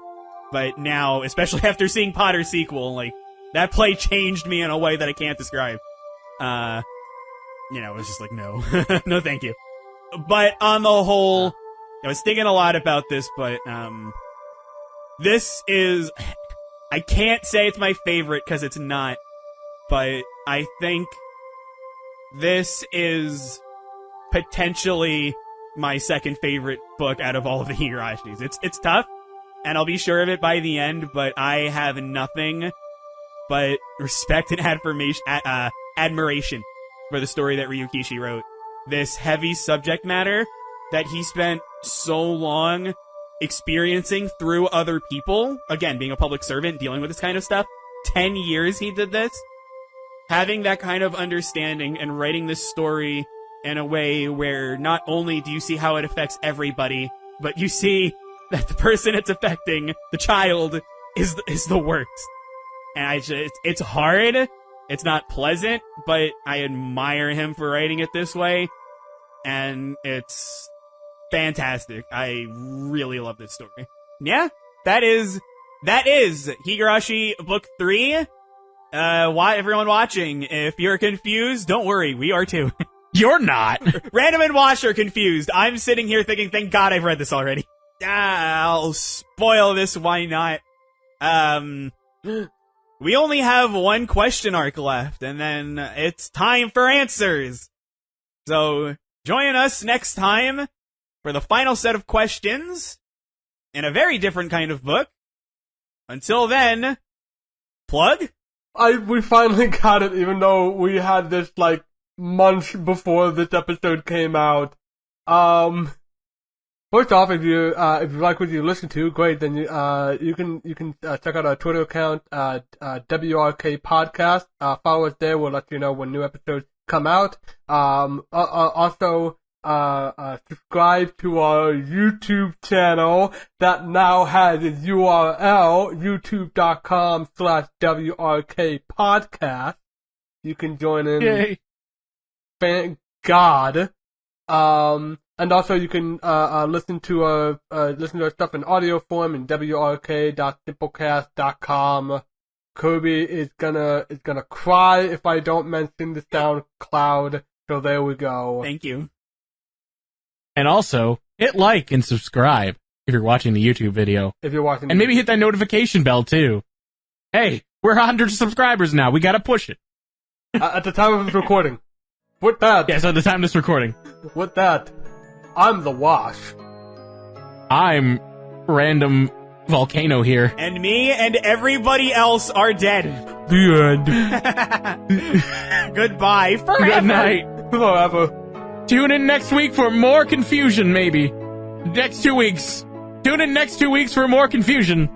But now, especially after seeing Potter's sequel, like, that play changed me in a way that I can't describe. It was just like, no. No thank you. But on the whole, I was thinking a lot about this, but this is, I can't say it's my favorite because it's not, but I think this is potentially my second favorite book out of all of the Higurashis. It's tough, and I'll be sure of it by the end, but I have nothing but respect and admiration for the story that Ryukishi wrote. This heavy subject matter that he spent so long experiencing through other people, again, being a public servant, dealing with this kind of stuff. 10 years he did this. Having that kind of understanding and writing this story in a way where not only do you see how it affects everybody, but you see that the person it's affecting, the child, is the worst. And it's hard. It's not pleasant, but I admire him for writing it this way. And it's fantastic. I really love this story. Yeah, that is Higurashi Book 3. Why everyone watching, if you're confused, don't worry, we are too. You're not. Random and Wash are confused. I'm sitting here thinking, thank God I've read this already. I'll spoil this, why not? We only have one question arc left, and then it's time for answers. So, join us next time for the final set of questions in a very different kind of book. Until then, plug? We finally got it, even though we had this, months before this episode came out. First off, if you like what you listen to, great. Then you can check out our Twitter account, WRK Podcast. Follow us there. We'll let you know when new episodes come out. Also, subscribe to our YouTube channel that now has a URL, youtube.com/WRK podcast. You can join in. Yay. Thank God. And also you can listen to our stuff in audio form in wrk.simplecast.com. Kirby is gonna cry if I don't mention the SoundCloud. So there we go. Thank you. And also, hit like and subscribe if you're watching the YouTube video. If you're watching, and maybe hit that notification bell too. Hey, we're 100 subscribers now. We gotta push it. At the time of this recording. With that. Yes, at the time of this recording. With that, I'm the Wash. I'm Random Volcano here. And me and everybody else are dead. The end. Goodbye forever. Good night. Forever. Tune in next week for more confusion, maybe. Next 2 weeks. Tune in next 2 weeks for more confusion.